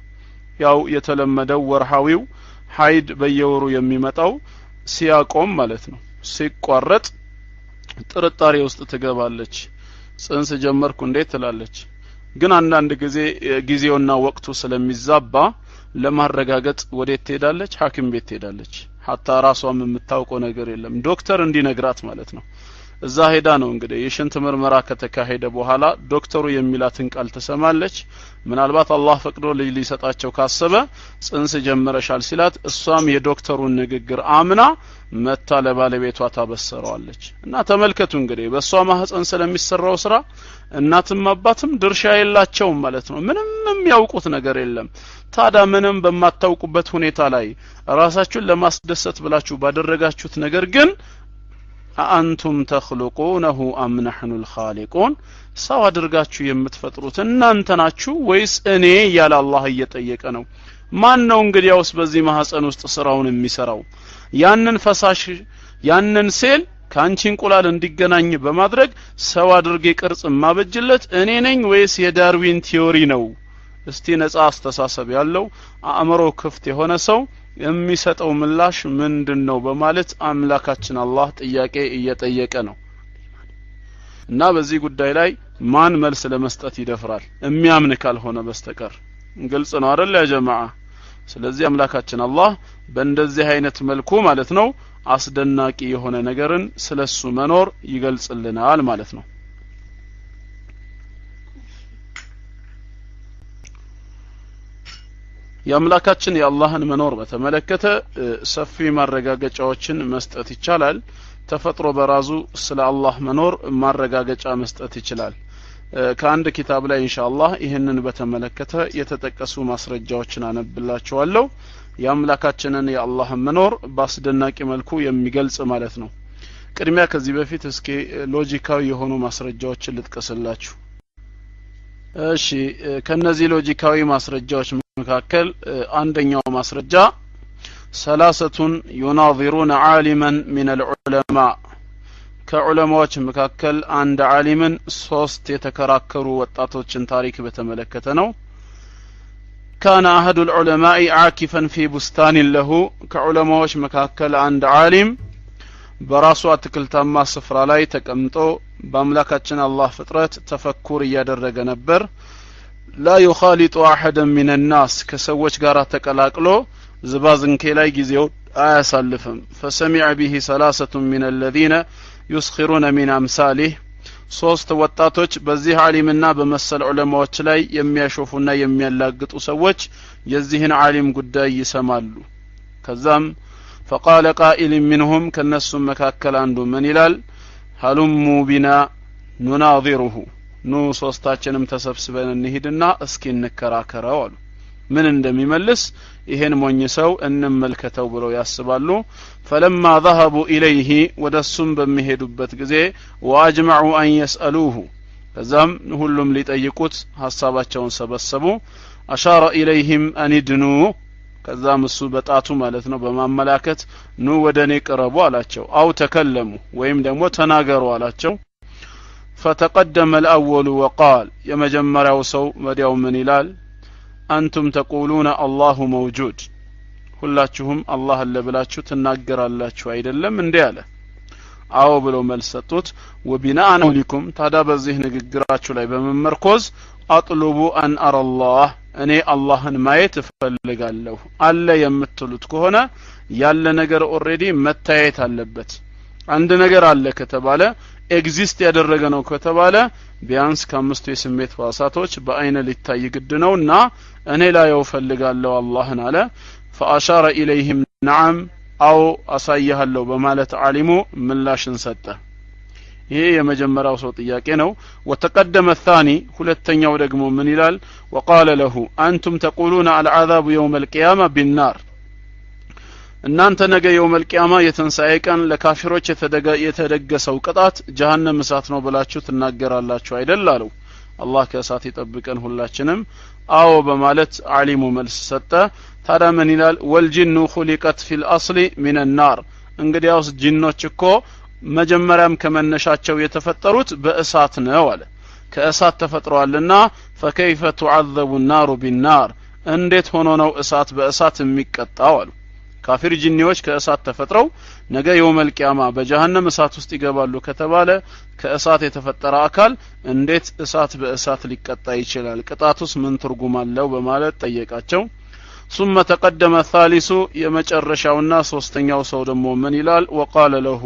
ያው የተለመደው ወርሃዊው ሀይድ በየወሩ የሚመጣው ሲያቆም ማለት ነው። ሲቋረጥ ጥርጣሬ ውስጥ ትገባለች። ጽንስ ጀመርኩ እንዴት ትላለች። ግን አንዳንድ ጊዜውና ወቅቱ ስለሚዛባ ለማረጋገጥ ወዴት ትሄዳለች? ሐኪም ቤት ትሄዳለች። ሐታ ራሷም የምታውቀው ነገር የለም። ዶክተር እንዲነግራት ማለት ነው። እዛ ሄዳ ነው እንግዲህ የሽንት ምርመራ ከተካሄደ በኋላ ዶክተሩ የሚላትን ቃል ተሰማለች። ምናልባት አላህ ፈቅዶ ልጅ ሊሰጣቸው ካሰበ ጽንስ ጀመረሻል ሲላት እሷም የዶክተሩን ንግግር አምና መታ ለባለቤቷ ታበሰረዋለች። እና ተመልከቱ እንግዲህ በሷ ማህፀን ስለሚሰራው ስራ እናትም አባትም ድርሻ የላቸውም ማለት ነው። ምንም የሚያውቁት ነገር የለም። ታዲያ ምንም በማታውቁበት ሁኔታ ላይ ራሳችሁን ለማስደሰት ብላችሁ ባደረጋችሁት ነገር ግን አንቱም ተخلقونه ام نحن الخالقون ሰው አድርጋችሁ የምትፈጥሩት እናንተ ናችሁ ወይስ እኔ ያለ አላህ እየጠየቀ ነው። ማን ነው እንግዲያውስ በዚህ ማህፀን ውስጥ ስራውን የሚሰራው? ያንን ፈሳሽ ያንን ሴል ካንቺ እንቁላል እንዲገናኝ በማድረግ ሰው አድርጌ ቅርጽ ማበጅለት እኔ ነኝ ወይስ የዳርዊን ቲዮሪ ነው? እስቲ ነፃ አስተሳሰብ ያለው አእምሮ ክፍት የሆነ ሰው የሚሰጠው ምላሽ ምንድነው በማለት አምላካችን አላህ ጥያቄ እየጠየቀ ነው። እና በዚህ ጉዳይ ላይ ማን መልስ ለመስጠት ይደፍራል? የሚያምን ካልሆነ በስተቀር ግልጽ ነው አይደል ያ ጀማዓ? ስለዚህ አምላካችን አላህ በእንደዚህ አይነት መልኩ ማለት ነው አስደናቂ የሆነ ነገርን ስለሱ መኖር ይገልጽልናል ማለት ነው። የአምላካችን የአላህን መኖር በተመለከተ ሰፊ ማረጋገጫዎችን መስጠት ይቻላል። ተፈጥሮ በራሱ ስለ አላህ መኖር ማረጋገጫ መስጠት ይችላል። ከአንድ ኪታብ ላይ ኢንሻአላህ ይሄንን በተመለከተ የተጠቀሱ ማስረጃዎችን አነብላችኋለሁ። የአምላካችንን የአላህን መኖር በአስደናቂ መልኩ የሚገልጽ ማለት ነው። ቅድሚያ ከዚህ በፊት እስኪ ሎጂካዊ የሆኑ ማስረጃዎችን ልጥቀስላችሁ። እሺ ከነዚህ ሎጂካዊ ማስረጃዎች መካከል አንደኛው ማስረጃ ሰላሰቱን يناظرون عالما من العلماء ከዑለማዎች መካከል አንድ ዓሊምን ሶስት የተከራከሩ ወጣቶችን ታሪክ በተመለከተ ነው። كان احد العلماء عاكفا في بستان له ከዑለማዎች መካከል አንድ ዓሊም በራሱ አትክልታማ ስፍራ ላይ ተቀምጦ በአምላካችን አላህ ፍጥረት ተፈኩር እያደረገ ነበር። لا يخالط احدا من الناس ከሰዎች ጋር ተቀላቅሎ ዝባዝንኬ ላይ ጊዜው አያሳልፍም። فسمع به ثلاثه من الذين يسخرون من امثاله ሶስት ወጣቶች በዚህ ዓሊምና በመሰል ዑለማዎች ላይ የሚያሾፉና የሚያላግጡ ሰዎች የዚህን ዓሊም ጉዳይ ይሰማሉ ከዛም فقال قائل منهم كنسم መካከል አንዱ ምን ይላል هلموا بنا نناظره ኑ ሶስታችንም ተሰብስበን እንሂድና እስኪ እንከራከረው አሉ ምን እንደሚመልስ ይሄን ሞኝ ሰው እንመልከተው ብለው ያስባሉ فلما ذهبوا اليه ወደሱም በሚሄዱበት ጊዜ واجمعوا ان يسالوه ከዛም ሁሉም ሊጠይቁት ሐሳባቸውን ሰበሰቡ اشار اليهم ان يدنوا ከዛም እሱ በጣቱ ማለት ነው በማመላከት ኑ ወደኔ ቀረቡ አላቸው አው ተከለሙ ወይም ደግሞ ተናገሩ አላቸው فتقدم الأول وقال يمجمرው ሰው ወዲያው ምን ይላል አንቱም ተقولون الله موجود ሁላችሁም አላህ አለ ብላችሁ ተናገራላችሁ አይደለም እንዴ አለ አው ብሎ መልሰጡት وبناء عليكم ታዳ በዚህ ንግግራችሁ ላይ በመመርኮዝ አጥሉቡ አን አራ الله እኔ አላህን ማየት እፈልጋለሁ አለ የምትሉት ከሆነ ያለ ነገር ኦሬዲ መታየት አለበት አንድ ነገር አለ ከተባለ ኤግዚስት ያደረገ ነው ከተባለ ቢያንስ ከአምስቱ የስሜት ዋሳቶች በአይነ ሊታይ ግድ ነውና እኔ ላይ እፈልጋለሁ አላህን አለ فاشار اليهم نعم او አሳያለሁ በማለት ዓሊሙ ምላሽን ሰጠ ይሄ የመጀመሪያው ሰው ጥያቄ ነው وتقدم الثاني ሁለተኛው ደግሞ ምን ይላል وقال له انتم تقولون العذاب يوم القيامه بالنار እናንተ ነገ يوم القيامه የተንሳኤ ቀን ለካፊሮች የተደገሰው ቅጣት ጀሃነም እሳት ነው ብላችሁ ትናገራላችሁ አይደል አለው አላህ ከእሳት ይጠብቀን ሁላችንም አዎ በማለት ዓሊሙ መልስ ሰጠ ታዲያ ምን ይላል ወልጂኑ خلقت في الاصل من النار እንግዲያውስ ጂኖች እኮ መጀመሪያም ከመነሻቸው የተፈጠሩት በእሳት ነው አለ ከእሳት ተፈጥሯልና فكيف تعذب النار بالنار እንዴት ሆኖ ነው እሳት በእሳት የሚቀጣው አሉ ካፊር ጂኒዎች ከእሳት ተፈጥረው ነገ የውመል ቂያማ በጀሃነም እሳት ውስጥ ይገባሉ ከተባለ ከእሳት የተፈጠረ አካል እንዴት እሳት በእሳት ሊቀጣ ይችላል ቅጣቱስ ምን ትርጉም አለው በማለት ጠየቃቸው ثم تقدم الثالث የመጨረሻውና ሶስተኛው ሰው ደግሞ ምን ይላል وقال له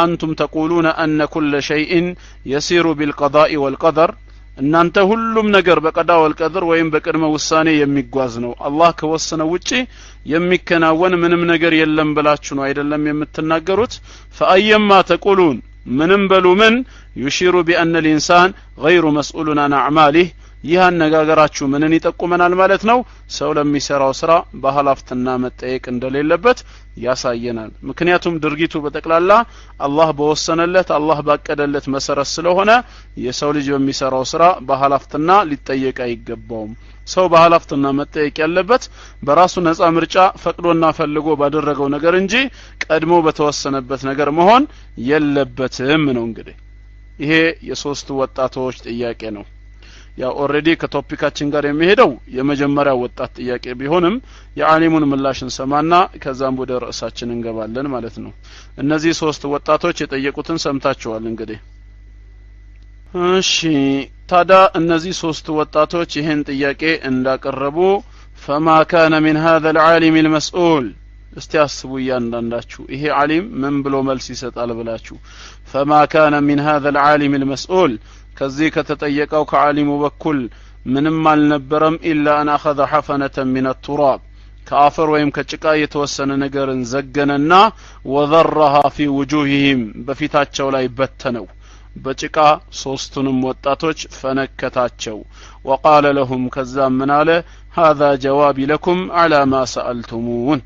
انتم تقولون ان كل شيء يسير بالقضاء والقدر እናንተ ሁሉም ነገር በቀዳ ወልቀድር ወይም በቅድመ ውሳኔ የሚጓዝ ነው አላህ ከወሰነው ውጪ የሚከናወን ምንም ነገር የለም ብላችሁ ነው አይደለም የምትናገሩት فايما تقولون ምንም በሉ ምን يشير بان الانسان غير مسؤول عن اعماله ይህ አነጋገራችሁ ምንን ይጠቁመናል ማለት ነው ሰው ለሚሰራው ስራ በሐላፍትና መጠየቅ እንደሌለበት ያሳየናል ምክንያቱም ድርጊቱ በተቀላላ አላህ በወሰነለት አላህ ባቀደለት መሰረት ስለሆነ የሰው ልጅ በሚሰራው ስራ በሐላፍትና ሊጠየቅ አይገባውም ሰው በሐላፍትና መጠየቅ ያለበት በራሱ ነፃ ምርጫ ፈቅዶና ፈልጎ ባደረገው ነገር እንጂ ቀድሞ በተወሰነበት ነገር መሆን የለበትም ነው እንግዲህ ይሄ የሶስት ወጣቶች ጥያቄ ነው ያ ኦሬዲ ከቶፒካችን ጋር የሚሄደው የመጀመሪያው ወጣት ጥያቄ ቢሆንም የዓሊሙን ምላሽን ሰማና ከዛም ወደ ርዕሳችን እንገባለን ማለት ነው እነዚህ ሶስት ወጣቶች የጠየቁትን ሰምታችኋል እንግዲህ እሺ ታዲያ እነዚህ ሶስት ወጣቶች ይሄን ጥያቄ እንዳቀረቡ فما كان من هذا العالم المسؤول استياسبو ያንዳንዳችሁ ይሄ ዓሊም ምን ብሎ መልስ ይሰጣል ብላችሁ فما كان من هذا العالم المسؤول ከዚህ ከተጠየቀው ከዓሊሙ በኩል ምንም አልነበረም ኢላ አን አخذ حفنة من التراب ከአፈር ወይም ከጭቃ የተወሰነ ነገርን ዘገነና وذرها في وجوههم በፊታቸው ላይ በተነው በጭቃ ሶስቱንም ወጣቶች ፈነከታቸው وقال لهم ከዛም ምን አለ هذا جوابي لكم على ما سألتمون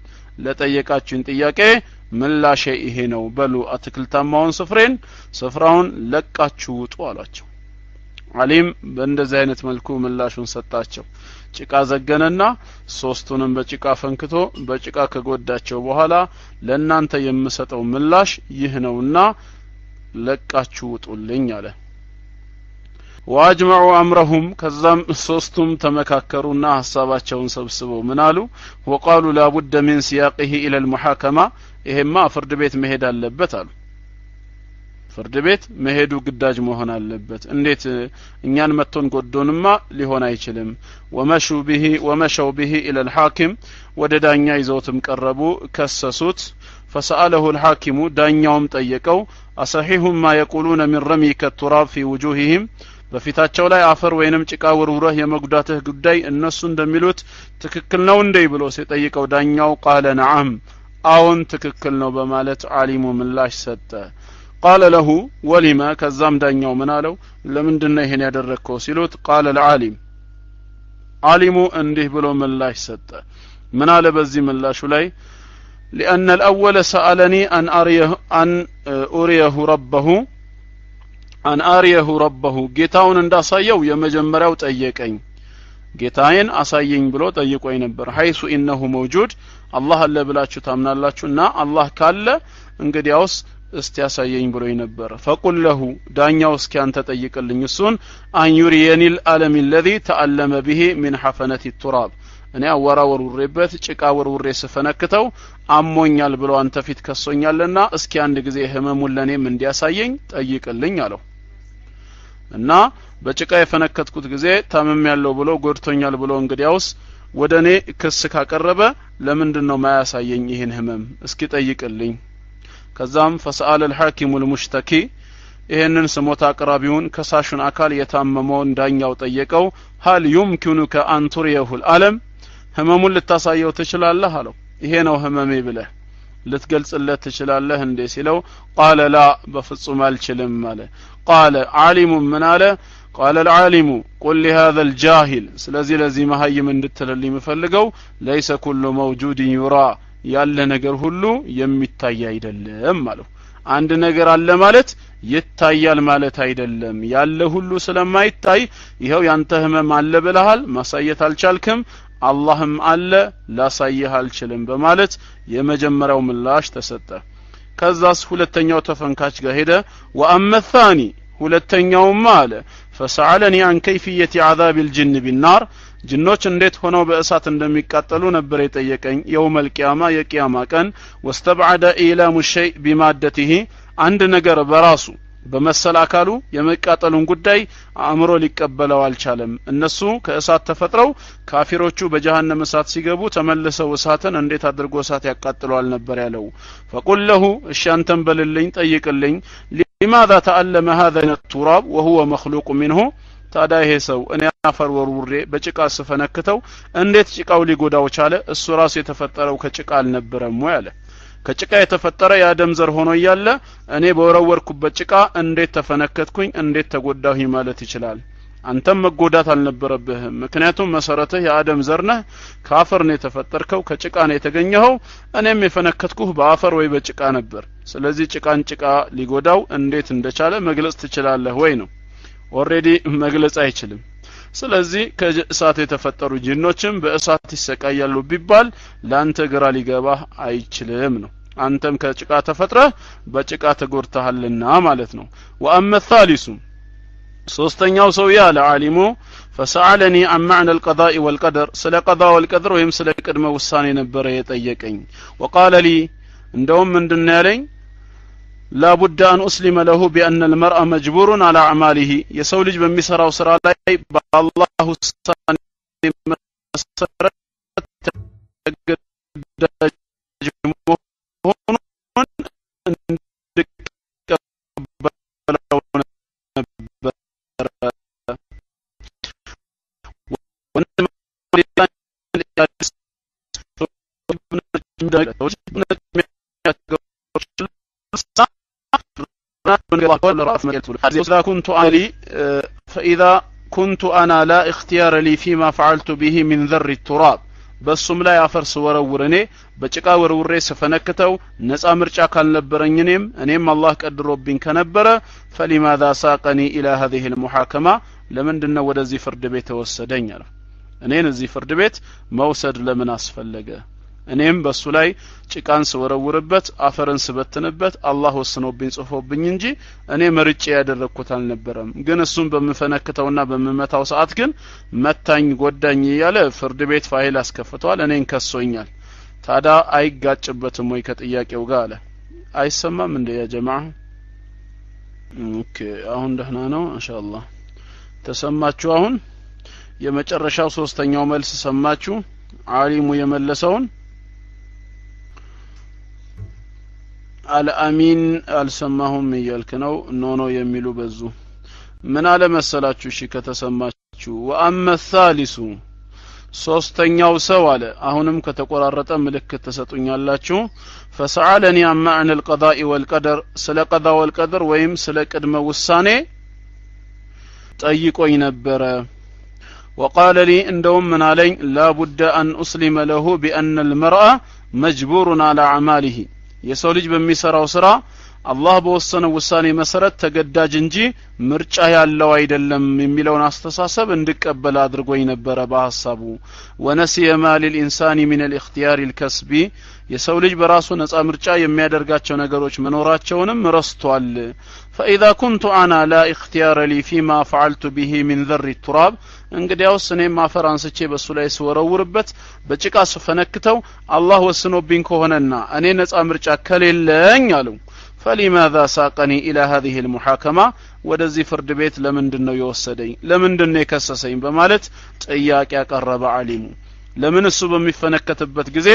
ለጠየቃችሁን ጥያቄ ምላሽ ይሄ ነው በሉ አትክልታማውን ስፍራውን ለቃችሁ ውጡ አላቸው ዓሊም በእንደዚህ አይነት መልኩ ምላሹን ሰጣቸው ጭቃ ዘገነና ሶስቱንም በጭቃ ፈንክቶ በጭቃ ከጎዳቸው በኋላ ለእናንተ የምሰጠው ምላሽ ይህ ነውና ለቃችሁ ውጡልኝ አለ واجمعوا امرهم ከዛም ሶስቱም ተመካከሩና ሐሳባቸውን ሰብስበው ምን አሉ وقالوا لا بد من سياقه الى المحاكمه ይሄማ ፍርድ ቤት መሄድ አለበት አሉ ፍርድ ቤት መሄዱ ግዳጅ መሆን አለበት እንዴት እኛን መጥቶን ጎዶንማ ሊሆን አይችልም ومشوا به الى الحاكم ወደ ዳኛ ይዘውትም ቀረቡ ከሰሱት فسأله الحاكم دانيوم ጠየቀው أصحيح ما يقولون من رميك التراب في وجوههم በፊታቸው ላይ አፈር ወይንም ጭቃ ወርውረህ የመጉዳትህ ጉዳይ እነሱ እንደሚሉት ትክክል ነው እንዴ ብሎ ሲጠይቀው ዳኛው قال نعم አዎን ትክክል ነው በማለት ዓሊሙ ምላሽ ሰጠ قال له ولما ከዛም ዳኛው ምን አለው ለምንድነው ይሄን ያደረከው ሲሉት قال العالم ዓሊሙ እንዲህ ብሎ ምላሽ ሰጠ ምን አለ በዚህ ምላሹ ላይ لأن الأول سألني أن أريه ربه ጌታውን እንዳሳየው የመጀመሪያው ጠየቀኝ ጌታዬን አሳየኝ ብሎ ጠይቆኝ ነበር حيث انه موجود الله አለ ብላችሁ ታምናላችሁና አላህ ካለ እንግዲያውስ እስቲ ያሳየኝ ብሎኝ ነበር فقل له ዳኛው እስኪ አንተ ጠይቅልኝ እሱን ان يريني الألم الذي تألم به من حفنة التراب እኔ አወራወሩሬበት ጭቃ ወርውሬ ስፈነክተው አሞኛል ብሎ አንተ ፊት ከሶኛልና እስኪ አንድ ጊዜ ህመሙን ለኔም እንዲያሳየኝ ጠይቅልኝ አለው እና በጭቃ የፈነከትኩት ጊዜ ታመም ያለው ብሎ ጎድቶኛል ብሎ እንግዲያውስ ወደኔ ክስ ካቀረበ ለምንድነው ማያሳየኝ ይሄን ህመም እስኪ ጠይቅልኝ ከዛም فسأل الحاكم المشتكي ይሄንን ስሞታ አቅራቢውን ከሳሹን አካል የታመመውን ዳኛው ጠየቀው هل يمكنك أن تريه الألم ህመሙን ልታሳየው ትችላለህ አለው ይሄ ነው ህመሜ ብለህ ልትገልጽለት ትችላለህ እንዴ ሲለው قال لا በፍጹም አልችልም አለ قال عالم من አለ قال العالم قل لهذا الجاهل ስለዚህ ለዚህ መሃይም እንድትልልኝ መፈልገው ليس كل موجود يرى ያለ ነገር ሁሉ የሚታይ አይደለም አለው አንድ ነገር አለ ማለት ይታያል ማለት አይደለም ያለ ሁሉ ስለማይታይ ይሄው ያንተ ህመም አለ ብለሃል ማሳየት አልቻልክም አላህም አለ ላሳየህ አልችልም በማለት የመጀመሪያው ምላሽ ተሰጠ ከዛስ ሁለተኛው ተፈንካች ጋር ሄደ وأما الثاني ሁለተኛውም አለ فسألني عن كيفية عذاب الجن بالنار ጅኖች እንዴት ሆነው በእሳት እንደሚቃጠሉ ነበር የጠየቀኝ يوم القيامة የቂያማ ቀን واستبعد إيلام الشيء بمادته አንድ ነገር በራሱ በመሰል አካሉ የመቃጠሉን ጉዳይ አእምሮ ሊቀበለው አልቻለም እነሱ ከእሳት ተፈጥረው ካፊሮቹ በጀሃነም እሳት ሲገቡ ተመልሰው እሳትን እንዴት አድርጎ እሳት ያቃጥለዋል ነበር ያለው فقل له እሺ አንተም በልልኝ ጠይቅልኝ لماذا تألم هذا التراب وهو مخلوق منه ታዲያ ይሄ ሰው እኔ አፈር ወርውሬ በጭቃ ስፈነክተው እንዴት ጭቃው ሊጎዳው ቻለ እሱ ራሱ የተፈጠረው ከጭቃ አልነበረም ወይ አለ ከጭቃ የተፈጠረ ያደም ዘር ሆኖ ይያለ እኔ በወረወርኩበት ጭቃ እንዴት ተፈነከትኩኝ እንዴት ተጎዳሁኝ ማለት ይችላል አንተም መጎዳት አልነበረብህም ምክንያቱም መሰረትህ ያደም ዘር ነህ ካፈር ነው የተፈጠርከው ከጭቃ ነው የተገኘኸው እኔም የፈነከትኩህ በአፈር ወይ በጭቃ ነበር ስለዚህ ጭቃን ጭቃ ሊጎዳው እንዴት እንደቻለ መግለጽ ትችላለህ ወይ ነው ኦሬዲ መግለጽ አይችልም ስለዚህ ከእሳት የተፈጠሩ ጂኖችም በእሳት ይሰቃያሉ ቢባል ላንተ ግራ ሊገባህ አይችልም ነው አንተም ከጭቃ ተፈጥረህ በጭቃ ተጎድተሃልና ማለት ነው وأما الثالث ሶስተኛው ሰው ያለ ዓሊሙ فسألني عن معنى القضاء والقدر ስለ قضاء والقدر ወይም ስለ ቅድመ ውሳኔ ነበር የጠየቀኝ وقال لي እንደውም ምንድነው ያለኝ لا بد أن أسلم له بأن المرء مجبور على أعماله يسول لج بمسراو سرا لاي بالله سبحانه مسرت فإذا كنت أنا لا اختيار لي فيما فعلت به من ذر التراب በሱም ላይ አፈር ስወረውረኔ በጭቃ ወርውሬ ስፈነክተው ነፃ ምርጫ ካልነበረኝኔም እኔም አላህ ቀድሮብኝ ከነበረ فلماذا ساقني الى هذه المحاكمه ለምንድነው ወደዚህ ፍርድ ቤት ተወሰደኝ አለ እኔን እዚህ ፍርድ ቤት መውሰድ ለምን አስፈለገ እኔም በሱ ላይ ጭቃን ስወረውርበት አፈርን ስበትንበት አላህ ወስኖብኝ ጽፎብኝ እንጂ እኔ መርጬ ያደረኩት አልነበረም ግን እሱን በመፈነክተውና በመመታው ሰዓት ግን መታኝ ጎዳኝ ያለ ፍርድ ቤት ፋይል አስከፍቷል እኔን ከሶኛል ታዲያ አይጋጭበትም ወይ ከጥያቄው ጋር አለ አይሰማም እንደ ያ ጀማዓ ኦኬ አሁን ደህና ነው ኢንሻአላህ ተሰማችሁ አሁን የመጨረሻው ሶስተኛው መልስ ሰማችሁ ዓሊሙ የመለሰውን አልአሚን አልሰማሁም እያልክ ነው ኖ የሚሉ በዙ ምን አለ መሰላችሁ እሺ ከተሰማችሁ ወአመ الثالث ሶስተኛው ሰው አለ አሁንም ከተቆራረጠ ምልክት ተሰጡኛላችሁ فسألني عن معنى القضاء والقدر ስለ قضاء والقدر ወይም ስለ ቅድመ ውሳኔ ጠይቆኝ ነበር وقال لي እንደውም ምን አለኝ لا بد أن أسلم له بأن المرأة مجبور على أعماله የሰው ልጅ በሚሰራው ስራ አላህ በወሰነው ውሳኔ መሰረት ተገዳጅ እንጂ ምርጫ ያለው አይደለም የሚለውን አስተሳሰብ እንድቀበል አድርጎኝ ነበር በሐሳቡ ወነሲየ ማል الانسان من الاختيار الكسبي የሰው ልጅ በራሱ ነፃ ምርጫ የሚያደርጋቸው ነገሮች መኖራቸውንም ረስቷል فاذا كنت انا لا اختيار لي فيما فعلت به من ذر التراب እንግዲያውስ እኔም አፈር አንስቼ በሱ ላይ ስወረውርበት በጭቃ ስፈነክተው አላህ ወስኖብኝ ከሆነና እኔ ነፃ ምርጫ ከሌለኝ አሉ فلماذا ساقني الى هذه المحاكمه ወደዚህ ፍርድ ቤት ለምንድነው የወሰደኝ ለምንድነው የከሰሰኝ በማለት ጥያቄ ያቀረበ ዓሊሙ ለምን እሱ በሚፈነከትበት ጊዜ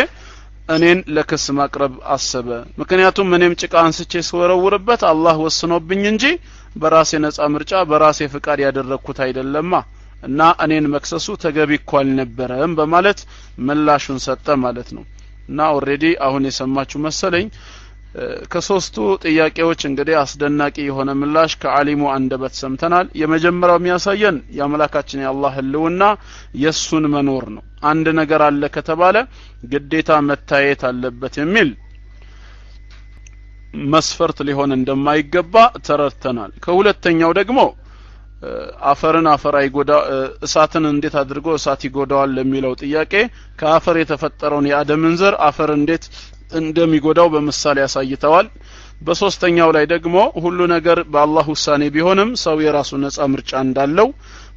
እኔን ለክስ ማቅረብ አሰበ ምክንያቱም እኔም ጭቃ አንስቼ ስወረውርበት አላህ ወስኖብኝ እንጂ በራሴ ነፃ ምርጫ በራሴ ፍቃድ ያደረኩት አይደለማ እና እኔን መክሰሱ ተገቢ ኳል ነበርም በማለት ምላሹን ሰጠ ማለት ነው እና ኦሬዲ አሁን የሰማችሁ መሰለኝ ከሶስቱ ጥያቄዎች እንግዲህ አስደናቂ የሆነ ምላሽ ከዓሊሙ አንደበት ሰምተናል የመጀመሪያው የሚያሳየን የአምላካችን የአላህ ህልውና የሱን መኖር ነው አንድ ነገር አለ ከተባለ ግዴታ መታየት አለበት የሚል መስፈርት ሊሆን እንደማይገባ ተረድተናል ከሁለተኛው ደግሞ አፈርን አፈር አይጎዳ እሳትን እንዴት አድርጎ እሳት ይጎዳዋል ለሚለው ጥያቄ ከአፈር የተፈጠረውን የአደምን ዘር አፈር እንዴት እንደሚጎዳው በመሳሌ ያሳይተዋል በሶስተኛው ላይ ደግሞ ሁሉ ነገር በአላህ ውሳኔ ቢሆንም ሰው የራሱ ነፃ ምርጫ እንዳለው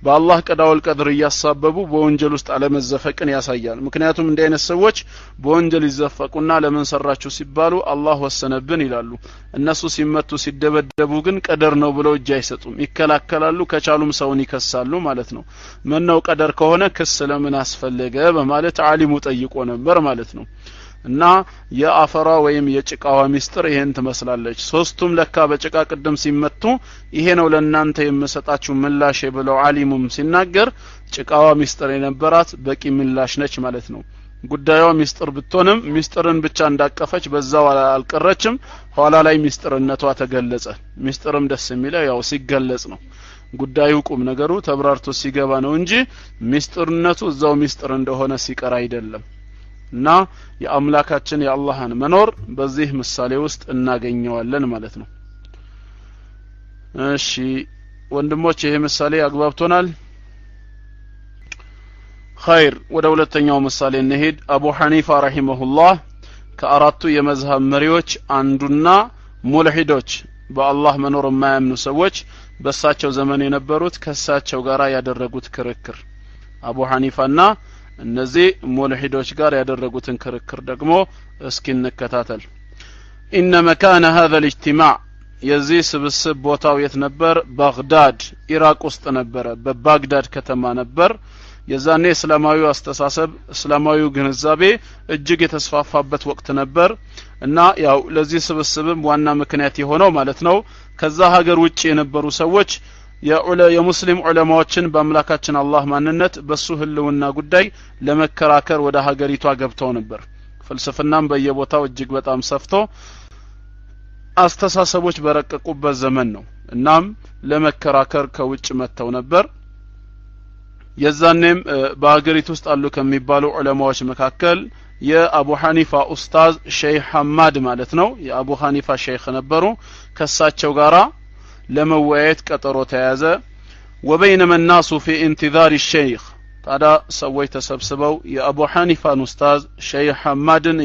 በአላህ ቀዳውል ቀድር ያሳበቡ በወንጀል ውስጥ አለመዘፈቅን ያሳያል ምክንያቱም እንደ አይነት ሰዎች በወንጀል ይዘፈቁና ለምን ሰራችሁ ሲባሉ አላህ ወሰነብን ይላሉ እነሱ ሲመቱ ሲደበደቡ ግን ቀደር ነው ብለው እጅ አይሰጡም ይከላከላሉ ከቻሉም ሰውን ይከሳሉ ማለት ነው ምነው ቀደር ከሆነ ክስ ለምን አስፈለገ በማለት ዓሊሙ ጠይቆ ነበር ማለት ነው እና የአፈራ ወይም የጭቃዋ ሚስጥር ይሄን ትመስላለች ሶስቱም ለካ በጭቃ ቅድም ሲመቱ ይሄ ነው ለእናንተ የምሰጣችሁ ምላሽ ብለው ዓሊሙም ሲናገር ጭቃዋ ሚስጥር የነበራት በቂ ምላሽ ነች ማለት ነው ጉዳዩ ሚስጥር ብትሆንም ሚስጥርን ብቻ እንዳቀፈች በዛው አልቀረችም ኋላ ላይ ሚስጥርነቷ ተገለጸ ሚስጥርም ደስ የሚለው ያው ሲገለጽ ነው ጉዳዩ ቁም ነገሩ ተብራርቶ ሲገባ ነው እንጂ ሚስጥርነቱ እዛው ሚስጥር እንደሆነ ሲቀር አይደለም እና የአምላካችን የአላህን መኖር በዚህ ምሳሌ ውስጥ እናገኘዋለን ማለት ነው እሺ ወንድሞች ይሄ ምሳሌ አግባብቶናል ኸይር ወደ ሁለተኛው ምሳሌ እንሄድ አቡ ሐኒፋ ረሂመሁላህ ከአራቱ የመዝሐብ መሪዎች አንዱና ሙልሂዶች በአላህ መኖር የማያምኑ ሰዎች በሳቸው ዘመን የነበሩት ከሳቸው ጋራ ያደረጉት ክርክር አቡ ሐኒፋና እነዚህ ሙልሂዶች ጋር ያደረጉትን ክርክር ደግሞ እስኪ እንከታተል ان مكان هذا الاجتماع የዚህ ስብስብ ቦታው የት ነበር ባግዳድ ኢራቅ ውስጥ ነበር በባግዳድ ከተማ ነበር የዛኔ እስላማዊ አስተሳሰብ እስላማዊ ግንዛቤ እጅግ የተስፋፋበት ወቅት ነበር እና ያው ለዚህ ስብስብም ዋና ምክንያት የሆነው ማለት ነው ከዛ ሀገር ውጪ የነበሩ ሰዎች የሙስሊም ዑለማዎችን በአምላካችን አላህ ማንነት በሱ ህልውና ጉዳይ ለመከራከር ወደ ሀገሪቷ ገብተው ነበር ፍልስፍናም በየቦታው እጅግ በጣም ሰፍቶ አስተሳሰቦች በረቀቁበት ዘመን ነው እናም ለመከራከር ከውጭ መተው ነበር የዛኔም በሀገሪቱ ውስጥ አሉ ከሚባሉ ዑለማዎች መካከል የአቡ ሐኒፋ ኡስታዝ ሼህ ሐማድ ማለት ነው የአቡ ሐኒፋ ሼክ ነበሩ ከሳቸው ጋራ ለመወያየት ቀጠሮ ተያዘ وبينما الناس في انتظار الشيخ ታዲያ ሰዎች ተሰብስበው የአቡ ሐኒፋን ኡስታዝ ሼህ ሐማድን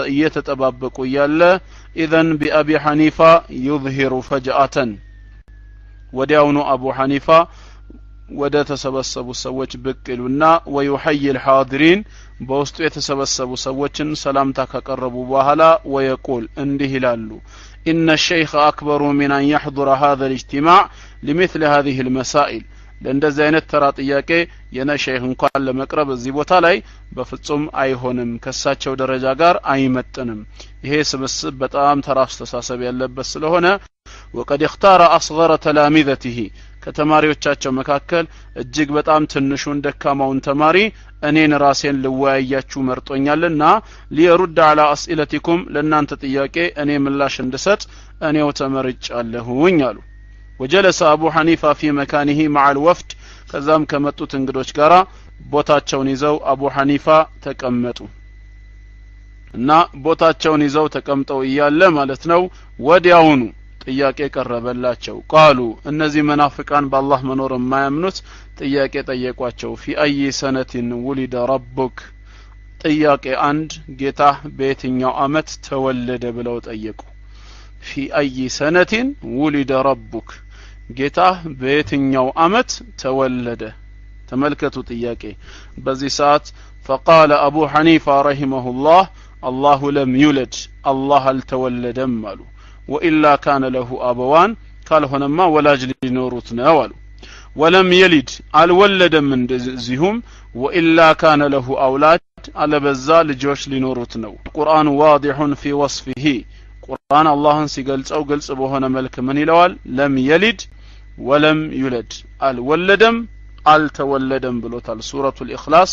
እየተጠባበቁ እያለ اذن بأبي حنيفة يظهر فجأة ወዲያውኑ አቡ ሐኒፋ ወደ ተሰበሰቡ ሰዎች ብቅ ይሉና ويحيي الحاضرين በውስጡ የተሰበሰቡ ሰዎችን ሰላምታ ካቀረቡ በኋላ ويقول እንዲህ ይላሉ ان الشيخ اكبر من ان يحضر هذا الاجتماع لمثل هذه المسائل ለእንደዚህ አይነት ተራ ጥያቄ የነሸህ እንኳን ለመቅረብ እዚህ ቦታ ላይ በፍጹም አይሆንም ከሳቸው ደረጃ ጋር አይመጥንም ይሄ ስብስብ በጣም ተራ አስተሳሰብ ያለበት ስለሆነ وقد اختار اصغر تلامذته ከተማሪዎቻቸው መካከል እጅግ በጣም ትንሹን ደካማውን ተማሪ እኔን ራሴን ልወያያችሁ መርጦኛልና ሊሩድ على اسئلتكم ለእናንተ ጥያቄ እኔ ምላሽ እንድሰጥ እኔው ተመርጫለሁኝ አሉ وجلس ابو حنيفه في مكانه مع الوفد ከዛም ከመጡት እንግዶች ጋራ ቦታቸውን ይዘው አቡ ሐኒፋ ተቀመጡ እና ቦታቸውን ይዘው ተቀምጠው እያለ ማለት ነው ወዲያውኑ ጥያቄ ቀረበላቸው ቃሉ እነዚህ መናፍቃን በአላህ መኖር የማያምኑት ጥያቄ ጠየቋቸው في اي سنه ولد ربك ጥያቄ አንድ ጌታ በየትኛው አመት ተወለደ ብለው ጠየቁ في اي سنه ولد ربك ጌታ በየትኛው አመት ተወለደ ተመልከቱ ጥያቄ በዚህ ሰዓት فقال ابو حنيفه رحمه الله الله لم يولد الله التولدم አሉ وإلا كان له أبوان قال هنما ولاج لنورت نوال ولم يلد الولدم من زهم وإلا كان له أولاد على بزا لجوش لنورت نو القرآن واضح في وصفه قرآن الله سيقلص أو قلص بوهنا ملك من يلوال لم يلد ولم يولد الولدم التولدم بلوتال سورة الإخلاص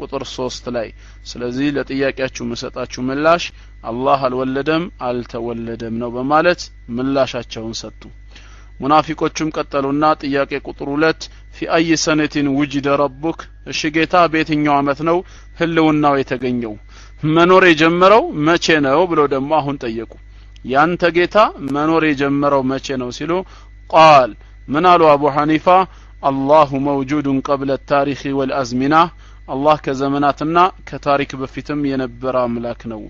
ቁጥር 3 ላይ ስለዚህ ለጥያቄያችሁ መሰጣችሁ ምላሽ አላህ አልወለደም አልተወለደም ነው በማለት ምላሻቸውን ሰጡ ሙናፊቆቹም ቀጠሉና ጥያቄ ቁጥር 2 في اي سنه وجد ربك እሺ ጌታ በየትኛው አመት ነው ህልውናው የተገኘው መኖር የጀመረው መቼ ነው ብለው ደግሞ አሁን ጠየቁ ያንተ ጌታ መኖር የጀመረው መቼ ነው ሲሉ قال من قالوا ابو حنيفه الله موجود قبل التاريخ والازمنه الله ከዘመናትና ከታሪክ በፊትም የነበረ አምላክ ነው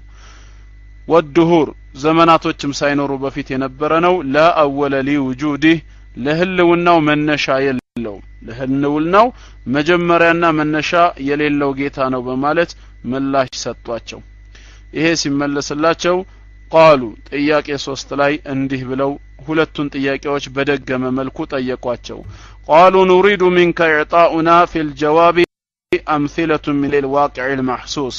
ወድሁር ዘመናቶችም ሳይኖሩ በፊት የነበረ ነው لا اول لوجوده ለህልውናው መነሻ የለው ለህልውናው መጀመሪያና መነሻ የሌለው ጌታ ነው በማለት ምላሽ ሰጧቸው ይሄ ሲመለስላቸው قالوا ጥያቄ 3 ላይ እንዲህ ብለው ሁለቱን ጥያቄዎች በደገመ መልኩ ጠየቋቸው قالوا نريد منك اعطاؤنا في الجواب أمثلة من الواقع المحسوس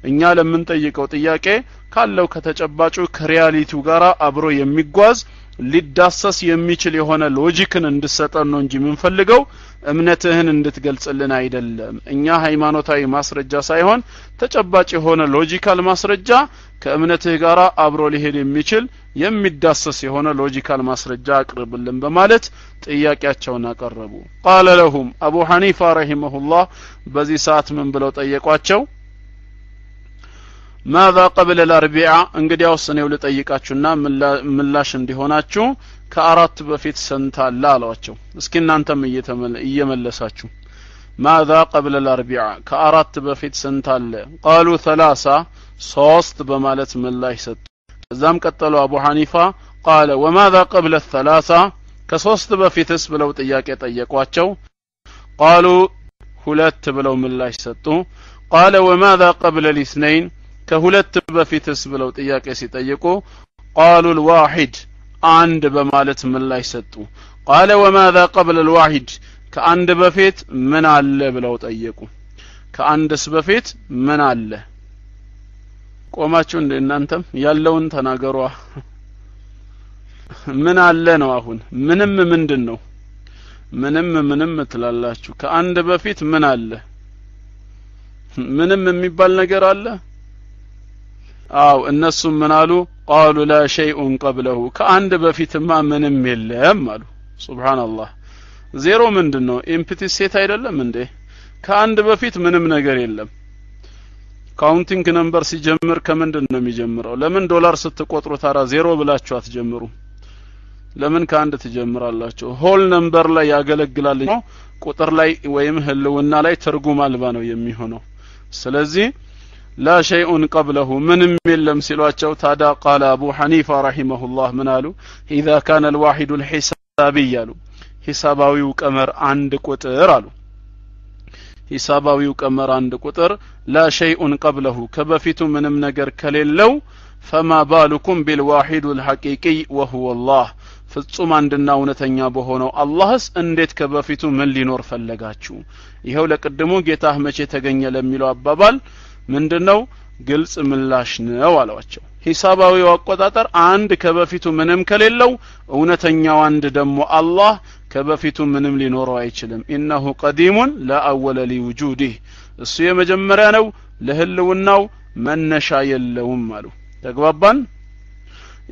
እኛ ለምንጠይቀው ጥያቄ ካለው ከተጨባጩ ከሪያሊቲው ጋራ አብሮ የሚጓዝ ሊዳሰስ የሚችል የሆነ ሎጂክን እንድሰጠን ነው እንጂ ምንፈልገው እምነትህን እንድትገልጽልን አይደለም እኛ ሃይማኖታዊ ማስረጃ ሳይሆን ተጨባጭ የሆነ ሎጂካል ማስረጃ ከእምነትህ ጋራ አብሮ ሊሄድ የሚችል የሚዳሰስ የሆነ ሎጂካል ማስረጃ አቅርብልን በማለት ጥያቄያቸውን አቀረቡ قال لهم ابو حنيفه رحمه الله በዚህ ሰዓት ምን ብለው ጠየቋቸው ماذا قبل الاربعاء እንግዲያውስ እኔው ልጠይቃችሁና ምላሽ እንዲሆናችሁ ከአራት በፊት ስንት አለ አሏቸው እስኪ እናንተም እየመለሳችሁ ماذا قبل الاربعاء ከአራት በፊት ስንት አለ قالوا ثلاثه ሶስት በማለት ምላሽ ሰጡ ከዛም ቀጠሉ አቡ ሐኒፋ قال وماذا قبل الثلاثه ከሶስት በፊትስ ብለው ጥያቄ ጠየቋቸው قالوا ሁለት ብለው ምላሽ ሰጡ قال وماذا قبل الاثنين ከሁለት በፊትስ ብለው ጥያቄ ሲጠይቁ قالوا الواحد አንድ በማለት ምላሽ ሰጡ قال وماذا قبل الواحد ከአንድ በፊት ምን አለ ብለው ጠየቁ ከአንድስ በፊት ምን አለ ቆማችሁ እናንተም ያለውን ተናገሩ ምን አለ ነው አሁን ምንም ምንድነው ምንም ትላላችሁ ከአንድ በፊት ምን አለ ምንም የሚባል ነገር አለ አው እነሱም ምን አሉ قالوا لا شيء قبله ከአንድ በፊትማ ምንም የለም አሉ ሱብሃንአላህ ዜሮ ምንድነው ኢምፕቲ ሴት አይደለም እንዴ ከአንድ በፊት ምንም ነገር የለም ካውንቲንግ ነምበር ሲጀምር ከምንድነው የሚጀምረው ለምን ዶላር ስትቆጥሩ ታራ ዜሮ ብላችሁ አትጀምሩ ለምን ከአንድ ትጀምራላችሁ ሆል ነምበር ላይ ያገለግላል ቁጥር ላይ ወይም ህልውና ላይ ትርጉም አልባ ነው የሚሆነው ስለዚህ لا شيء قبله من يلم سلواچو تادا قال ابو حنيفه رحمه الله من قالوا اذا كان الواحد الحسابي قالوا حساباويو قمر عند ቁጥር አሉ حساباويو قمر عند ቁጥር لا شيء قبله كبفيت ምንም ነገር ከሌለው فما بالكم بالواحد الحقيقي وهو الله ፍጹም አንድና እውነተኛ በሆነው አላህስ እንዴት ከበፊቱ ምን ሊኖር ፈለጋችሁ ይሄው ለቀደሙ ጌታህ መቼ ተገኘ ለሚለው አባባል ምንድነው ግልጽ ምላሽ ነው አሏቸው ሂሳባዊው አቆጣጠር አንድ ከበፊቱ ምንም ከሌለው እውነተኛው አንድ ደግሞ አላህ ከበፊቱ ምንም ሊኖረው አይችልም ኢነሁ ቀዲሙን ላ አወለ ሊውጁዲህ እሱ የመጀመሪያ ነው ለህልውናው መነሻ የለውም አሉ ተግባባን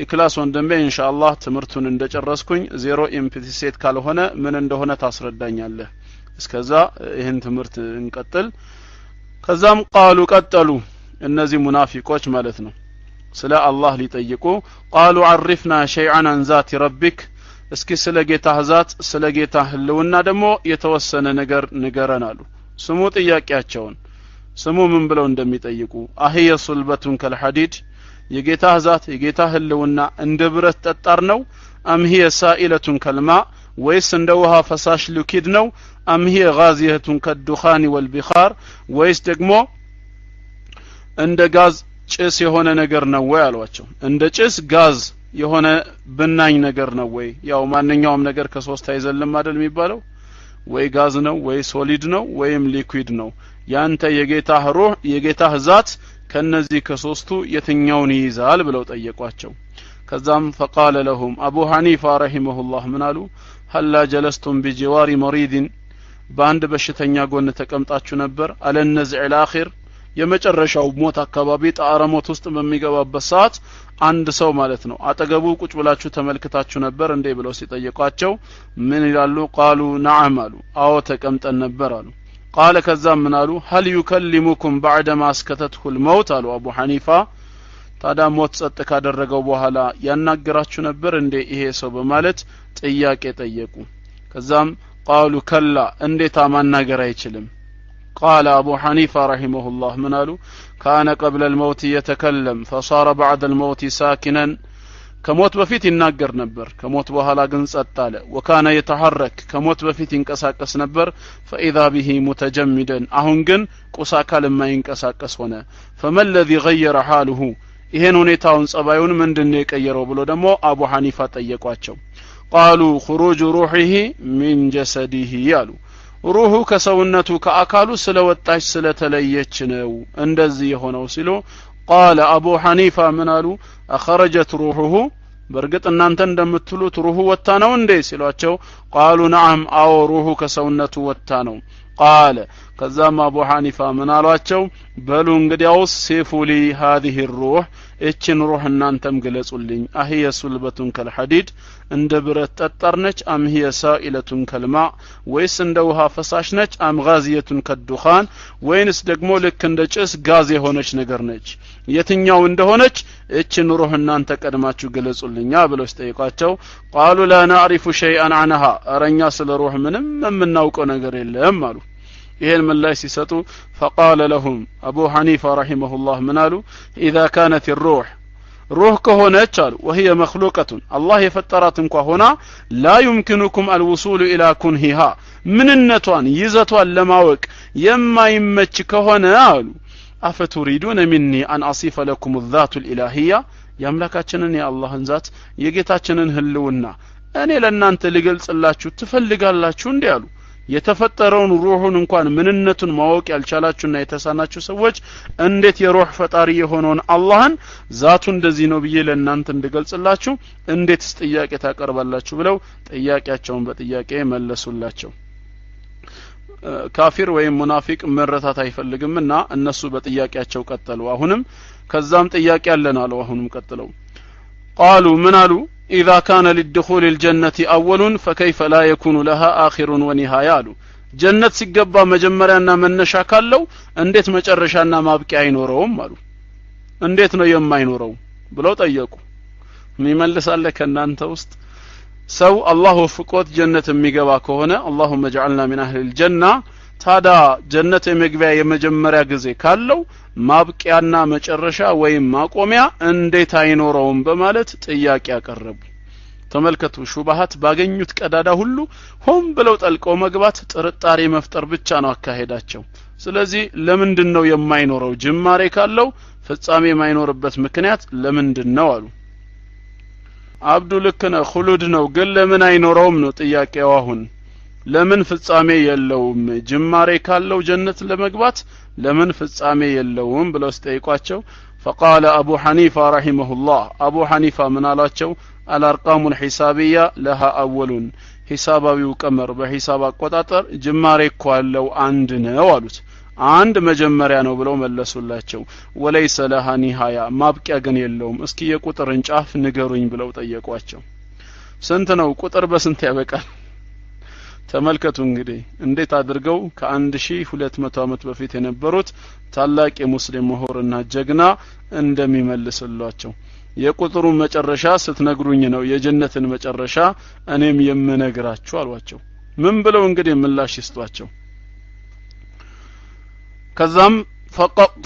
ኢክላስ ወንድሜ ኢንሻአላህ ትምርቱን እንደጨረስኩኝ ዜሮ ኢምፒቲ ሴት ካልሆነ ምን እንደሆነ ታስረዳኛለህ እስከዛ ይሄን ትምርት እንቀጥል ከዛም ቃሉ ቀጠሉ እነዚህ ሙናፊቆች ማለት ነው ስለ አላህ ሊጠይቁ ቃሉ عرفنا شيئا عن ذات ربك እስኪ ስለ ጌታህ ዛት ስለ ጌታህ ህልውና ደግሞ የተወሰነ ነገር ንገረን አሉ ስሙ ጥያቄያቸውን ስሙ ምን ብለው እንደሚጠይቁ አህየ ሱልበቱን ከልሐዲድ የጌታህ ዛት የጌታህ ህልውና እንደ ብረት ጠጣር ነው አምሂየ ሳኢለቱን ከልማ ወይስ እንደ ውሃ ፈሳሽ ሊኪድ ነው አምሂየ ጋዚየቱን ከዱኻኒ ወልቢኻር ወይስ ደግሞ እንደ ጋዝ ጭስ የሆነ ነገር ነው ወይ አሏቸው እንደ ጭስ ጋዝ የሆነ ብናኝ ነገር ነው ወይ ያው ማንኛውም ነገር ከሶስት አይዘልም አይደል የሚባለው ወይ ጋዝ ነው ወይ ሶሊድ ነው ወይም ሊኩዊድ ነው ያንተ የጌታህ ሩህ የጌታህ ዛት ከነዚህ ከሶስቱ የትኛውን ይይዛል ብለው ጠየቋቸው ከዛም فقال لهم ابو حنيفه رحمه الله ምናሉ هل جلستم بجوار مريض ባንድ በሽተኛ ጎን ተቀምጣችሁ ነበር አለነዝዕ الاخر የመጨረሻው ሞት አካባቢ ጣረሞት ውስጥ በሚገባበት ሰዓት አንድ ሰው ማለት ነው አጠገቡ ቁጭ ብላችሁ ተመልክታችሁ ነበር እንዴ ብለው ሲጠየቋቸው ምን ይላሉ قالوا نعم አሉ አዎ ተቀምጠን ነበር አሉ قال ከዛም ምን አሉ هل يكلمكم بعد ما اسكتته الموت አሉ አቡ ሐኒፋ ታዲያ ሞት ጸጥ ካደረገው በኋላ ያናገራችሁ ነበር እንዴ ይሄ ሰው በማለት ጥያቄ ጠየቁ ከዛም قالوا كلا እንዴት ማናገር አይችልም قال ابو حنيفه رحمه الله منالو كان قبل الموت يتكلم فصار بعد الموت ساكنا كموت بفيت يناገር ነበር ከሞት በኋላ ግን ጸጥ አለ وكان يتحرك ከሞት በፊት ይንቀሳቀስ ነበር فاذا به متجمدا አሁን ግን ቁሳካል የማይንቀሳቀስ ሆነ فما الذي غير حاله ይሄን ሁኔታውን ጸባዩን ምንድነው የቀየረው ብሎ ደግሞ አቡ ሐኒፋ ጠየቋቸው قالوا خروج روحه من جسده ያሉ ሩሁ ከሰውነቱ ከአካሉ ስለወጣች ስለተለየች ነው እንደዚህ የሆነው ሲሉ قال ابو حنيفه ምናሉ اخرجت روحه በርግጥ እናንተ እንደምትሉት ሩሁ ወጣ ነው እንዴ ሲሏቸው قالوا نعم አዎ ሩሁ ከሰውነቱ ወጣ ነው قال ከዛም አቡ ሐኒፋ ምናሏቸው በሉ እንግዲያውስ ሲፉሊ هذه الروح እችን ሩህ እናንተም ገለጹልኝ አህየ ሱልበቱን ከልሐዲድ እንደ ብረት ጠጣር ነች አምሂየ ሳኢለቱን ከልማ ወይስ እንደ ውሃ ፈሳሽ ነች አምጋዚየቱን ከዱኻን ወይንስ ደግሞ ልክ እንደ ጭስ ጋዝ የሆነች ነገር ነች የትኛው እንደሆነች እችን ሩህ እናንተ ቀድማችሁ ገለጹልኛ ብለው ሲጠይቋቸው قالوا لا نعرف شيئا عنها አረኛ ስለ ሩህ ምንም የምናውቀው ነገር የለም አሉ ይሄን ምላሽ ሲሰጡ فقال لهم ابو حنيفه رحمه الله منالو اذا كانت الروح روح كهونች አሉ وهي مخلوقه الله የፈጠራት እንኳን ሆና لا يمكنكم الوصول الى كنهها ምንነቷን ይዘቷን ለማወቅ የማይመች ከሆነ አሉ አፈቱሪዱን مني ان اصف لكم الذات الالهيه ያምላካችንን የአላህን ዛት የጌታችንን ህልውና እኔ ለእናንተ ልገልጽላችሁ ትፈልጋላችሁ እንዴ አሉ የተፈጠረውን ሩሁን እንኳን ምንነቱን ማወቅ ያልቻላችሁና የተሳናችሁ ሰዎች እንዴት የሩህ ፈጣሪ የሆነውን አላህን ዛቱ እንደዚህ ነው ብዬ ለእናንተ እንድገልጽላችሁ እንዴትስ ጥያቄ ታቀርባላችሁ ብለው ጥያቄያቸውን በጥያቄ መለሱላቸው ካፊር ወይም ሙናፊቅ መረታት አይፈልግምና እነሱ በጥያቄያቸው ቀጠሉ አሁንም ከዛም ጥያቄ አለና አሉ አሁንም ቀጥለው قالوا منالو اذا كان للدخول الجنه اول فكيف لا يكون لها اخر ونهايه جنت ሲገባ መጀመሪያና መነሻ ካለው እንዴት መጨረሻና ማብቂያ አይኖረውም አሉ እንዴት ነው የማይኖረው ብለው ጠየቁ የሚመልሳለ ከናንተ ውስጥ ሰው አላህ ወፍቆት ጀነት የሚገባ ከሆነ اللهم اجعلنا من اهل الجنه ታዳ ጀነት የመግቢያ የመጀመሪያ ጊዜ ካለው ማብቂያና መጨረሻ ወይም ማቆሚያ እንዴት አይኖረውም በማለት ጥያቄ ያቀርቡ ተመልከቱ ሹባሃት ባገኙት ቀዳዳ ሁሉ ሆም ብለው ጠልቀው መግባት ጥርጣሬ መፍጠር ብቻ ነው አካሄዳቸው ስለዚህ ለምንድነው የማይኖረው ጅማሬ ካለው ፍጻሜ የማይኖርበት ምክንያት ለምንድነው አሉ አብዱ ልክ ነው ኹሉድ ነው ግን ለምን አይኖረውም ነው ጥያቄው አሁን ለምን ፍጻሜ የለውም ጅማሬ ካለው ጀነት ለመግባት ለምን ፍጻሜ የለውም ብለው ሲጠይቋቸው فقال ابو حنيفه رحمه الله ابو حنيفه من አላቸው الارقام الحسابيه لها اول ሂሳባዊው ቀመር በሂሳብ አቆጣጠር ጅማሬ እኮ አለው አንድ ነው አሉት አንድ መጀመሪያ ነው ብለው መለሱላቸው ወለይሰ ለሃ ኒሃያ ማብቂያ ግን የለውም እስኪ የቁጥርን ጫፍ ንገሩኝ ብለው ጠየቋቸው ስንት ነው ቁጥር በስንት ያበቃል ተመልከቱ እንግዲህ እንዴት አድርገው ከ1200 ዓመት በፊት የነበሩት ታላቅ የሙስሊም ምሁርና ጀግና እንደሚመልስላቸው የቁጥሩ መጨረሻ ስትነግሩኝ ነው የጀነትን መጨረሻ እኔም የምነግራችሁ አሏቸው ምን ብለው እንግዲህ ምላሽ ይስጧቸው ከዛም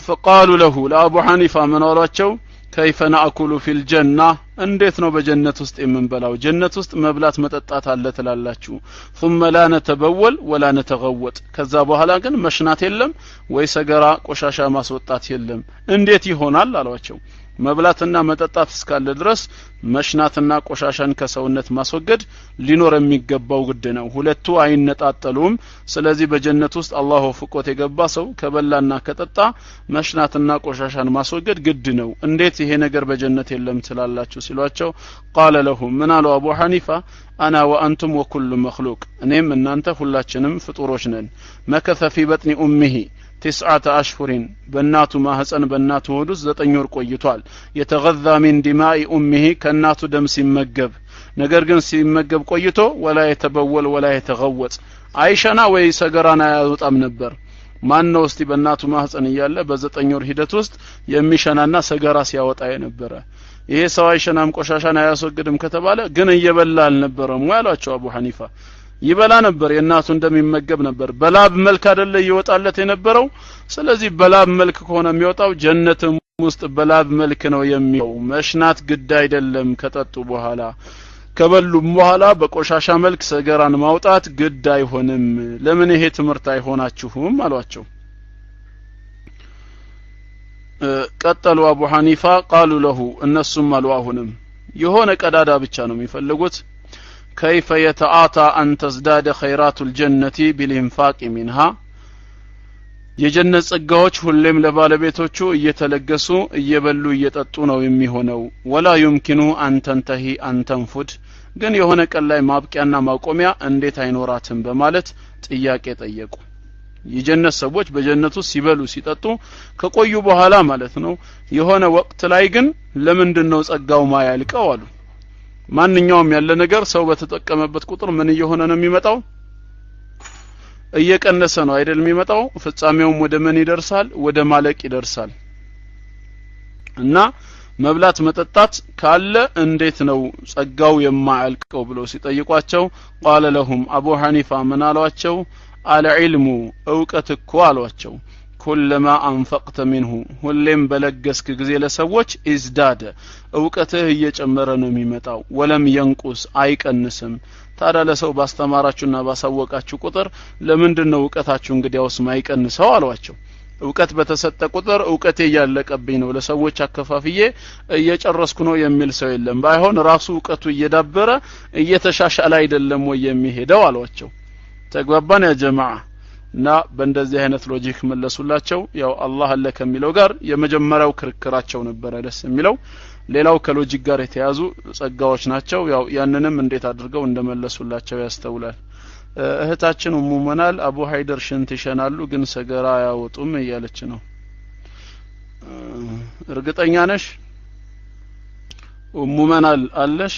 فقالوا له لأبو حنيفة من አሏቸው كيف نأكل في الجنة እንዴት ነው በጀነት ውስጥ የምንበላው ጀነት ውስጥ መብላት መጠጣት አለ ተላላችሁ ثم لا نتبول ولا نتغوط ከዛ በኋላ ግን መሽናት የለም ወይ ሰገራ ቆሻሻ ማስወጣት የለም እንዴት ይሆናል አሏቸው መብላትና መጠጣት እስካለ ድረስ መሽናትና ቆሻሻን ከሰውነት ማስወገድ ሊኖር የሚገባው ግድ ነው ሁለቱ አይነጣጠሉም ስለዚህ በጀነት ውስጥ አላህ ፍቆት የገባ ሰው ከበላና ከጠጣ መሽናትና ቆሻሻን ማስወገድ ግድ ነው እንዴት ይሄ ነገር በጀነት የለም ትላላችሁ ሲሏቸው قال لهم من አሉ አቡ ሐኒፋ انا وانتم وكل مخلوق እኔም እናንተ ሁላችንም ፍጡሮች ነን መከፈ في بطن امه 9 اشهر በእናቱ ማህፀን በእናቱ ሆድ ውስጥ 9 ወር ቆይቷል የተغذى من دماء امه ከእናቱ ደም ሲመገብ ነገር ግን ሲመገብ ቆይቶ ولا يتبول ولا يتغوط አይሸና ወይ ሰገራና ያወጣም ነበር ማን ነው እስቲ በእናቱ ማህፀን እያለ በ9 ወር ሂደት ውስጥ የሚሸናና ሰገራ ሲያወጣ የነበረ ይሄ ሰው አይሸናም ቆሻሻና ያስወግድም ከተባለ ግን እየበላ አልነበረም ያሏቸው አቡ ሐኒፋ ይበላ ነበር የናቱ እንደሚመገብ ነበር በላብ መልክ አይደለ ይወጣለት የነበረው ስለዚህ በላብ መልክ ከሆነ የሚወጣው ጀነትም ውስጥ በላብ መልክ ነው የሚው መሽናት ግድ አይደለም ከጠጡ በኋላ ከበሉም በኋላ በቆሻሻ መልክ ሰገራን ማውጣት ግድ አይሆንም ለምን ይሄ ትምርት አይሆናችሁም አሏቸው ቀጠሉ አቡ ሐኒፋ قالوا له እነሱም አሉ አሁንም የሆነ ቀዳዳ ብቻ ነው የሚፈልጉት كيف يتعاطى أن تزداد خيرات الجنة بالإنفاق منها የጀነት ጸጋዎች ሁሌም ለባለቤቶቹ እየተለገሱ እየበሉ እየጠጡ ነው የሚሆነው ولا يمكن أن تنتهي أن تنفد ግን የሆነ ቀን ላይ ማብቂያና ማቆሚያ እንዴት አይኖራትም በማለት ጥያቄ ጠየቁ የጀነት ሰዎች በጀነቱ ሲበሉ ሲጠጡ ከቆዩ በኋላ ማለት ነው የሆነ ወቅት ላይ ግን ለምንድነው ጸጋው ማያልቀው አሉ ማንኛውም ያለ ነገር ሰው በተጠቀመበት ቁጥር ምን እየሆነ ነው የሚመጣው እየቀነሰ ነው አይደል የሚመጣው ፍጻሜውም ወደ ምን ይደርሳል ወደ ማለቅ ይደርሳል እና መብላት መጠጣት ካለ እንዴት ነው ጸጋው የማያልቀው ብለው ሲጠይቋቸው قال لهم ابو حنيفه من አሏቸው العلم እውቀት እኮ አሏቸው كلما انفقت منه ሁሌም በለገስክ ጊዜ ለሰዎች ازداد እውቀትህ እየጨመረ ነው የሚመጣው ወለም ينقص አይቀንስም ታዲያ ለሰው ባስተማራችሁና ባሳወቃችሁ ቁጥር ለምንድነው እውቀታችሁ እንግዲያውስ ማይቀንሰው አሏቸው እውቀት በተሰጠ ቁጥር እውቀቴ ያለቀብኝ ነው ለሰዎች አከፋፍዬ እየጨረስኩ ነው የሚል ሰው የለም ባይሆን ራሱ እውቀቱ እየዳበረ እየተሻሻለ አይደለም ወይ የሚሄደው አሏቸው ተግባባን ያ ጀማዓ እና በእንደዚህ አይነት ሎጂክ መለሱላቸው ያው አላህ አለ ከሚለው ጋር የመጀመሪያው ክርክራቸው ነበር ደስ የሚለው ሌላው ከሎጂክ ጋር የተያዙ ጸጋዎች ናቸው ያው ያንንም እንዴት አድርገው እንደመለሱላቸው ያስተውላል እህታችን ሙመናል አቡ ሃይደር ሽንት ይሸናሉ ግን ሰገራ ያወጡም እያለች ነው እርግጠኛ ነሽ ሙመናል አለሽ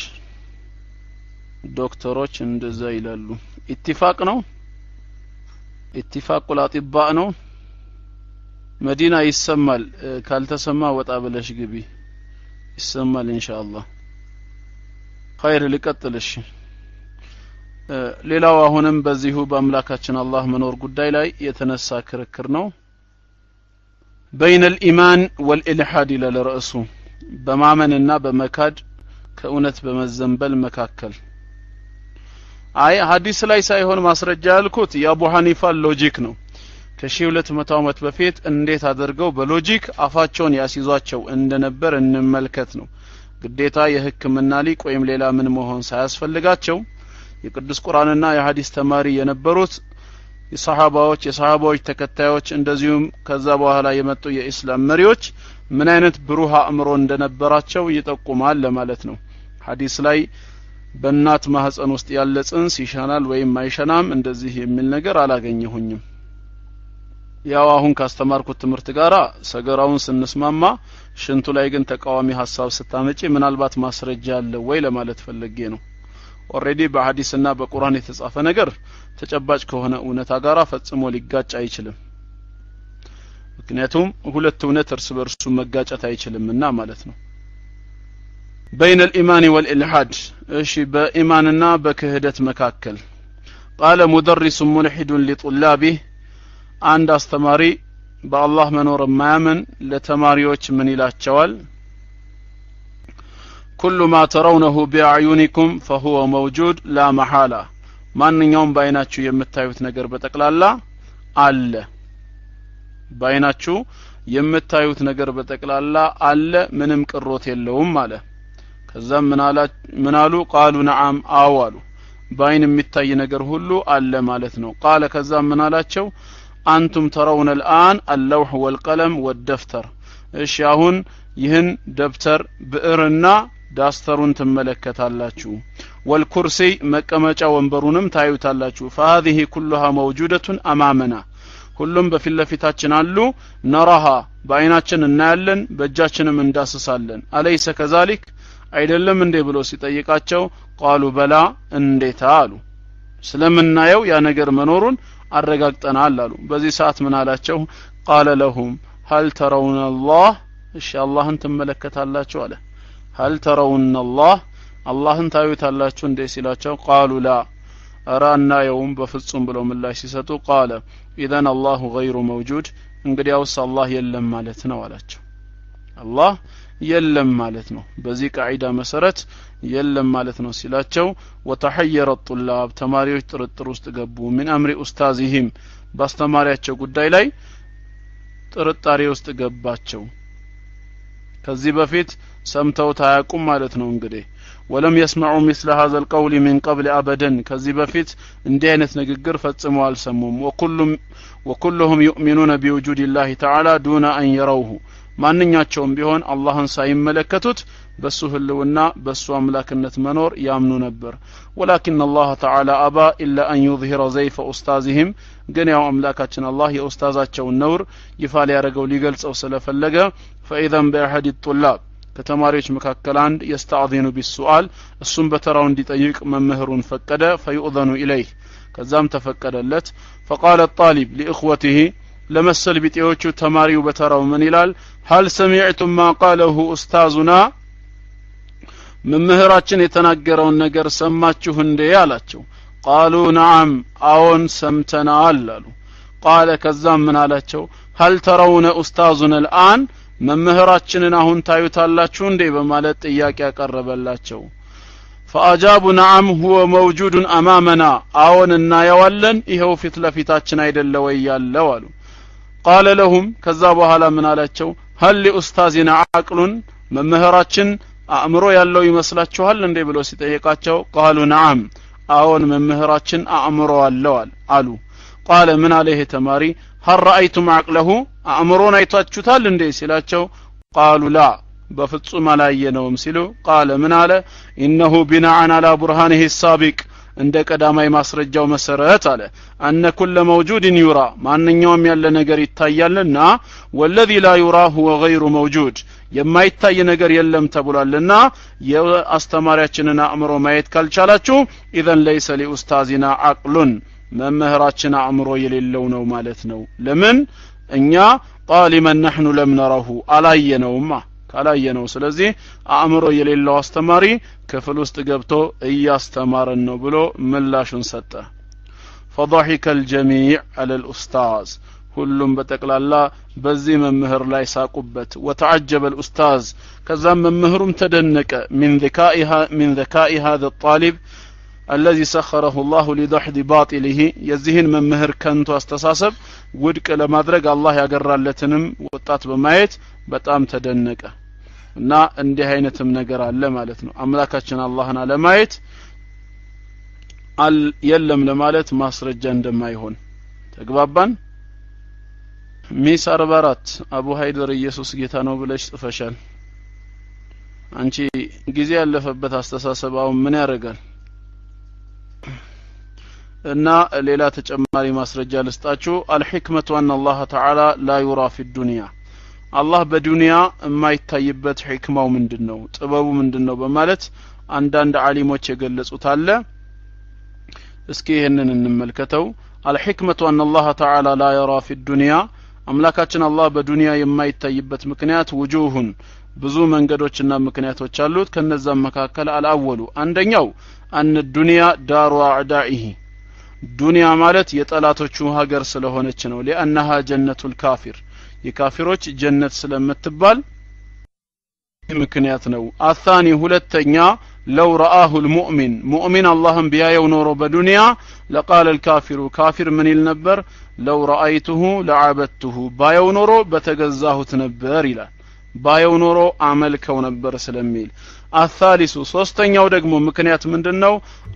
ዶክተሮች እንደዛ ይላሉ ኢትፋቅ ነው ኢትፋቅ ላጥባ ነው መዲና ይሰማል ካልተሰማ ወጣ ብለሽ ግቢ ይሰማል ኢንሻአላህ ኸይር ልቀጥልሽ ሌላው አሁንም በዚሁ በአምላካችን አላህ መኖር ጉዳይ ላይ የተነሳ ክርክር ነው بين الإيمان والإلحاد للرأس በማመንና በመካድ ከእውነት በመዘንበል መካከል አይ ሐዲስ ላይ ሳይሆን ማስረጃ ያልኩት የአቡ ሐኒፋ ሎጂክ ነው ከ1200 ዓመት በፊት እንዴት አድርገው በሎጂክ አፋቸውን ያስይዟቸው እንደነበር እንመልከት ነው ግዴታ የህክምና ሊቅ ወይም ሌላ ምን መሆን ሳያስፈልጋቸው የቅዱስ ቁርአንና የሐዲስ ተማሪ የነበሩት የሰሃባዎች ተከታዮች እንደዚሁም ከዛ በኋላ የመጡ የኢስላም መሪዎች ምን አይነት ብሩህ አእምሮ እንደነበራቸው ይጠቁማል ለማለት ነው። ሐዲስ ላይ በእናት ማህፀን ውስጥ ያለ ጽንስ ይሻናል ወይም አይሻናም እንደዚህ የሚል ነገር አላገኘሁኝም። ያው አሁን ካስተማርኩት ትምህርት ጋራ ሰገራውን ስንስማማ ሽንቱ ላይ ግን ተቃዋሚ ሐሳብ ስታመጪ ምናልባት ማስረጃ አለ ወይ ለማለት ፈልጌ ነው። ኦሬዲ በሐዲስና በቁርአን የተጻፈ ነገር ተጨባጭ ከሆነ እውነታ ጋራ ፈጽሞ ሊጋጭ አይችልም። ምክንያቱም ሁለት እውነት እርስ በርሱ መጋጨት አይችልምና ማለት ነው። بين الإيمان والإلحاد እሺ በኢማንና በክህደት መካከል قال مدرس ملحد لطلابه አንድ አስተማሪ በአላህ መኖር ማያምን ለተማሪዎች ምን ይላቸዋል? كل ما ترونه بعيونكم فهو موجود لا محالة ማንኛውም ባይናችሁ የምታዩት ነገር በጠቅላላ አለ ባይናችሁ የምታዩት ነገር በጠቅላላ አለ ምንም ቅሮት የለውም አለ። ከዛም ምን አሉ? قالوا نعم አዋሉ ባይን የሚታይ ነገር ሁሉ አለ ማለት ነው። قال ከዛም ምን አላቸው? አንቱም ተረውን الآن اللوح والقلم والدفتر እሺ አሁን ይህን ደብተር ብዕርና ዳስተሩን ትመለከታላችሁ والكرسي መቀመጫ ወንበሩንም ታዩታላችሁ فهذه كلها موجودة أمامنا ሁሉም በፊት ለፊታችን አሉ ነራሃ በአይናችን እናያለን በእጃችንም እንዳስሳለን አለይሰ ከዛሊክ አይደለም እንዴ ብሎ ሲጠይቃቸው قالوا بلا እንዴታ አሉ ስለምናየው ያ ነገር መኖሩን አረጋግጠናል አሉ። በዚህ ሰዓት ምን አላቸው? قال لهم هل ترون الله እሺ አላህን ትመለከታላችሁ አለ። هل ترون الله አላህን ታዩታላችሁ እንዴ ሲላቸው قالوا لا አራና የውም በፍጹም ብለው ምላሽ ሲሰጡ قال اذا الله غير موجود እንግዲያውስ አላህ የለም ማለት ነው አላቸው። አላህ የለም ማለት ነው። በዚህ ቃዒዳ መሰረት የለም ማለት ነው ሲላቸው وتحير الطلاب ተማሪዎች ጥርጥር ውስጥ ገቡ። من امر استاذهم ባስተማሪያቸው ጉዳይ ላይ ጥርጣሬ ውስጥ ገባቸው። ከዚህ በፊት ሰምተው ታያቁም ማለት ነው እንግዲህ ولم يسمعوا مثل هذا القول من قبل ابدا ከዚህ በፊት እንዲህ አይነት ንግግር ፈጽመው አልሰሙም። وكلهم يؤمنون بوجود الله تعالى دون ان يروه ማንኛቸውም ቢሆን አላህን ሳይመለከቱት በሱ ህልውና በሱ አምላክነት መኖር ያምኑ ነበር። ولكن الله تعالى ابى الا ان يظهر زيف استاذهم ግን ያው አምላካችን አላህ የኡስታዛቸውን ነውር ይፋ ሊያደርገው ሊገልጸው ስለፈለገ فاذا باحد الطلاب ከተማሪዎች መካከል አንድ يستعذن بالسؤال እሱም በተራው እንዲጠይቅ መምህሩን ፈቀደ فيؤذن اليه ከዛም ተፈቀደለት فقال الطالب لاخوته ለመሰል ቢጤዎቹ ተማሪው በተራው ምን ይላል? هل سمعتم ما قاله استاذنا መምህራችን የተናገረውን ነገር ሰማችሁ እንዴ አላቸው። قالوا نعم አዎን ሰምተናል አሉ። قال ከዛም ምን አላቸው? هل ترون استاذنا الآن መምህራችንን አሁን ታዩታላችሁ እንዴ በማለት ጥያቄ ያቀረበላቸው። فاجابوا نعم هو موجود امامنا አዎን እናየዋለን ይሄው ፊት ለፊታችን አይደለ ወይ ያለው አሉ። قال لهم ከዛ በኋላ ምን አላቸው? هل لاستاذنا عقل መምህራችን አእምሮ ያለው ይመስላችኋል እንዴ ብሎ ሲጠይቃቸው قالوا نعم አዎን መምህራችን አእምሮ አለው አሉ። قال ምን አለ ይሄ ተማሪ? هل رأيتم عقله አእምሮን አይታችሁታል እንዴ ሲላቸው قالوا لا በፍጹም አላየነውም ሲሉ قال ምን አለ? انه بناء على برهانه السابق እንደ ቀዳማይ ማስረጃው መሰረት አለ ان كل موجود يرى ማንኛውም ያለ ነገር ይታያልና والذي لا يرى هو غير موجود የማይታይ ነገር የለም ተብሏልና የአስተማሪያችንን አእምሮ ማየት ካልቻላችሁ اذا ليس لاستاذنا عقل መምህራችን አእምሮ የሌለው ነው ማለት ነው። ለምን እኛ ጣሊመን نحن لم نره አላየነውማ ካላየነው ስለዚህ አእምሮ የሌለው አስተማሪ ክፍል ውስጥ ገብቶ እያስተማረን ነው ብሎ ምላሹን ሰጠ። فضحك الجميع على الاستاذ ሁሉም በተቀላላ በዚህ መምህር ላይ ሳቁበት። وتعجب الاستاذ ከዛም መምህሩም ተደነቀ من ذكاء هذا الطالب الذي سخره الله لدحض باطله የዚህን መምህር ከንቱ አስተሳሰብ ውድቅ ለማድረግ አላህ ያገራለትንም ወጣት በማየት በጣም ተደነቀ። እና እንዲህ አይነትም ነገር አለ ማለት ነው አምላካችን አላህን አለማየት የለም ለማለት ማስረጃ እንደማይሆን ተግባባን ሚስ 44 አቡ ሃይደር ኢየሱስ ጌታ ነው ብለሽ ጽፈሻል አንቺ ጊዜ ያለፈበት አስተሳሰባው ምን ያደርጋል እና ሌላ ተጨማሪ ማስረጃ ልስጣችሁ አልሂክመቱ አን አላህ ተዓላ ላ ዩራ ፊ ዱንያ አላህ በዱንያ የማይታይበት ህክማው ምንድነው ጥበቡ ምንድነው በማለት አንዳንድ ዓሊሞች የገለጹት አለ እስኪ ይሄንን እንመልከተው አልሂክመቱ አን አላህ ተዓላ ላ ዩራ ፊ ዱንያ አምላካችን አላህ በዱንያ የማይታይበት ምክንያት ወጁሁን ብዙ መንገዶችና ምክንያቶች አሉት ከነዛም መካከል አልአወሉ አንደኛው አን ዱንያ ዳሩ አዕዳኢሂ ዱንያ ማለት የጠላቶቹ ሀገር ስለሆነች ነው ለአንها ጀነቱል ካፊር የካፊሮች ጀነት ስለምትባል ምክንያት ነው አሳኒ ሁለተኛ ለው ረአሁ المؤمن ሙእሚን አላህን ቢያየው ኖሮ በዱንያ ለቃለ الكافر ካፊር ምን ይል ነበር ለው ረአይቱሁ ለዓበድቱሁ ባየው ኖሮ በተገዛሁት ነበር ይላል ባየው ኖሮ አመልከው ነበር ስለሚል الثالث ሶስተኛው ደግሞ ምክንያት ምንድነው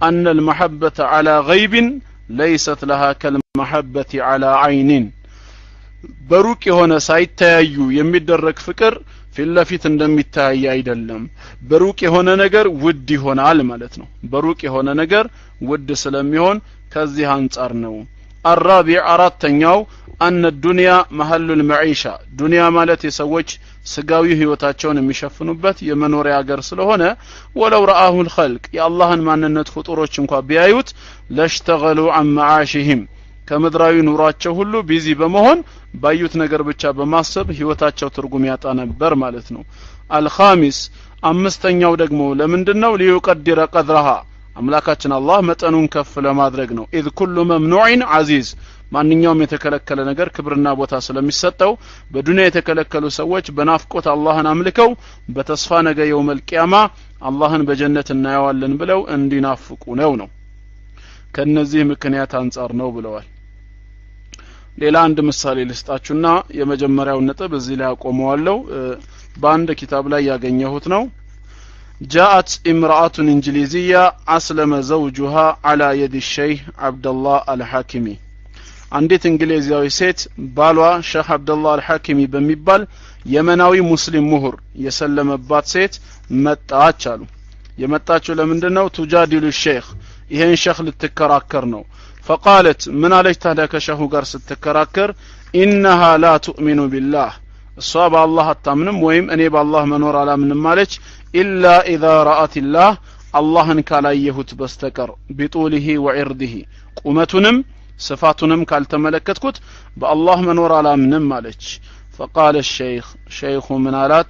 ان المحبه على غيب ليست لها كالمحبه على عين በሩቅ የሆነ ሳይታያዩ የሚደረግ ፍቅር ፊትለፊት እንደሚታይ አይደለም በሩቅ የሆነ ነገር ውድ ይሆናል ማለት ነው በሩቅ የሆነ ነገር ውድ ስለሚሆን ከዚህ አንፃር ነው الرابع አራተኛው ان الدنيا محل المعيشه ዱንያ ማለት የሰዎች ስጋዊ ህይወታቸውን የሚሸፍኑበት የመኖሪያ ሀገር ስለሆነ ወለው رآه الخلق የአላህን ማንነት ፍጡሮች እንኳን ቢያዩት ለሽተغلوا عن معاشهم ከምድራዊ ኑሯቸው ሁሉ ቢዚ በመሆን ባዩት ነገር ብቻ በማሰብ ህይወታቸው ትርጉም ያጣ ነበር ማለት ነው الخامس አምስተኛው ደግሞ ለምንድነው ሊይቀድረ قدرها አምላካችን አላህ መጠኑን ከፍ ለማድረግ ነው اذ كل ممنوع عزيز ማንኛውም የተከለከለ ነገር ክብርና ቦታ ስለሚሰጠው በዱንያ የተከለከሉ ሰዎች በናፍቆት አላህን አምልከው በተስፋ ነገ የውመል ቂያማ አላህን በጀነት እናያዋለን ብለው እንዲናፍቁ ነው ከነዚህ ምክንያት አንፃር ነው ብለዋል ሌላ አንድ ምሳሌ ልስጣችሁና የመጀመሪያው ነጥብ እዚህ ላይ አቆመዋለሁ በአንድ ኪታብ ላይ ያገኘሁት ነው جاءت امرأة إنجليزية أسلم زوجها على يد الشيخ عبد الله الحاكمي አንዲት እንግሊዛዊ ሴት ባሏ ሼህ አብዱላህ አልሐኪሚ በሚባል የመናዊ ሙስሊም ምሁር የሰለመባት ሴት መጣች አሉ የመጣችው ለምንድነው ቱጃዲሉ ሼህ ይሄን ሼህ ልትከራከር ነው فقالت من عليك ታዲያ ከሼሁ ጋር ስትከራከር انها لا تؤمن بالله እሷ በአላህ አታምንም ወይም እኔ በአላህ መኖር አላምንም ማለች إلا إذا رأت الله አላህን ካላየሁት በስተቀር بطوله وعرضه ቁመቱንም صفاتንም ካልተመለከትኩት በአላህ መኖር አላምንም ማለች فقال الشيخ شيخ من አላት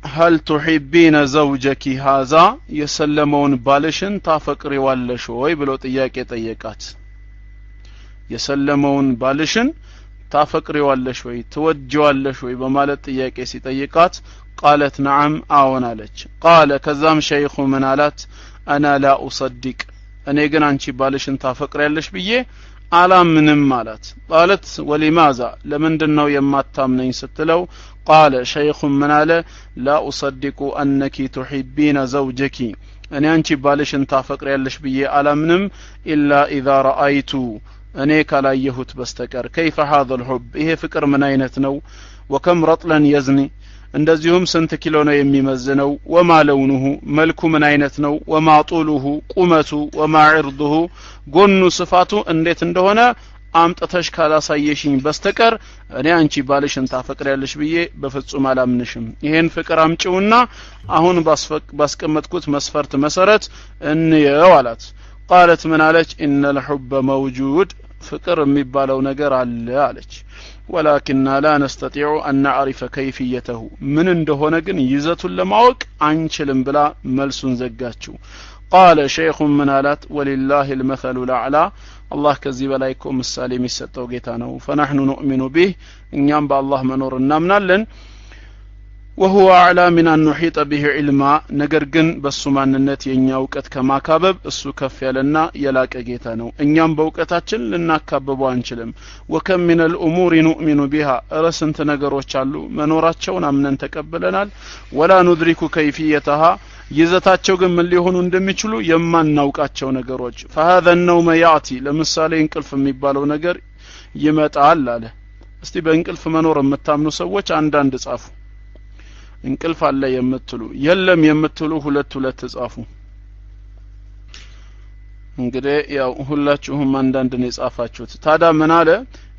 هل تحبين زوجك هذا የሰለመውን ባልሽን ታፈቅሪዋለሽ ወይ ብሎ ጥያቄ ጠየቃት የሰለመውን ባልሽን ታፈቅሪዋለሽ ወይ ትወጂዋለሽ ወይ በማለት ጥያቄ ሲጠይቃት قالت نعم አዎን አለች قال ከዛም ሸይኹ ምን አላት انا لا اصدق እኔ ግን አንቺ ባልሽን ታፈቅሪያለሽ ብዬ አላምንም አላት قالت ولماذا ለምንድነው የማታምነኝ ስትለው قال شيخ من አለ لا اصدق انك تحبين زوجك እኔ አንቺ ባልሽን ታፈቅሪያለሽ ብዬ አላምንም الا اذا رايت እኔ ካላየሁት በስተቀር كيف هذا الحب ይሄ ፍቅር ምን አይነት ነው وكم رطلا يزني እንደዚሁም ስንት ኪሎ ነው የሚመዝነው وما لونه መልኩ ምን አይነት ነው وما طوله ቁመቱ وما عرضه ጎኑ ስፋቱ እንዴት እንደሆነ አምጥተሽ ካላሳየሽኝ በስተቀር እኔ አንቺ ባልሽን ታፈቅሪያለሽ ብዬ በፍጹም አላምንሽም ይሄን ፍቅር አምጪውና አሁን ባስቀመጥኩት መስፈርት መሰረት እንየው አላት قالت من عليك ان الحب موجود ፍቅር የሚባለው ነገር አለ አለች ولكننا لا نستطيع ان نعرف كيفيته من እንደሆነ ግን ይዘቱን ለማወቅ አንችልም ብላ መልሱን ዘጋችው قال شيخ من አላት ولله المثل الاعلى الله ከዚህ በላይ እኮ ምሳሌ የሚሰጠው ጌታ ነው فنحن نؤمن به እኛም በአላህ መኖር እናምናለን وهو أعلى من أن نحيط به علما ነገር ግን በሱ ማንነት የኛ ዕውቀት ከማካበብ እሱ ከፍ ያለና የላቀ ጌታ ነው እኛም በእውቀታችን ልናካበበው አንችልም وكم من الأمور نؤمن بها ረስንት ነገሮች አሉ መኖራቸውን አምነን ተቀበለናል ولا ندرك كيفيتها ይዘታቸው ግን ምን ሊሆኑ እንደሚችሉ የማናውቃቸው ነገሮች فهذا النوم ياتي ለምሳሌ እንቅልፍ የሚባለው ነገር ይመጣል አለ እስቲ በእንቅልፍ መኖር የምታምኑ ሰዎች አንዳንድ ጻፉ እንቅልፍ አለ የምትሉ የለም የምትሉ ሁለት ጻፉ እንግዲህ ያው ሁላችሁም አንዳንድ ነው የጻፋችሁት ታዳ ምን አለ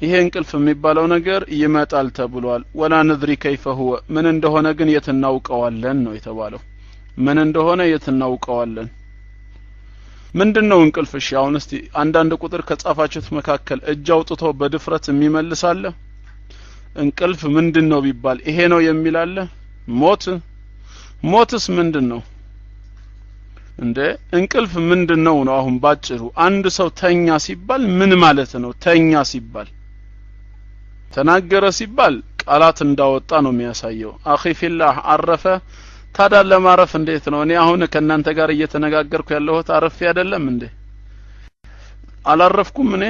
ይሄ እንቅልፍ የሚባለው ነገር ይመጣል ተብሏል ወላ ንድሪ كيف هو ምን እንደሆነ ግን የትናውቀዋለን ነው የተባለው ምን እንደሆነ የትናውቀዋለን ምንድነው እንቅልፍ እሺ አሁን እስቲ አንዳንድ ቁጥር ከጻፋችሁት መካከል እጅ አውጥቶ በድፍረት የሚመልሳለ እንቅልፍ ምንድነው ቢባል ይሄ ነው የሚል አለ ሞትስ ምንድነው እንደ እንቅልፍ ምንድነው ነው አሁን ባጭሩ አንድ ሰው ተኛ ሲባል ምን ማለት ነው ተኛ ሲባል ተናገረ ሲባል ቃላት እንዳወጣ ነው የሚያሳየው አኺ ፊላህ አረፈ ታዲያ ለማረፍ እንዴት ነው እኔ አሁን ከናንተ ጋር እየተነጋገርኩ ያለሁት አረፍ አይደለም እንዴ አላረፍኩም እኔ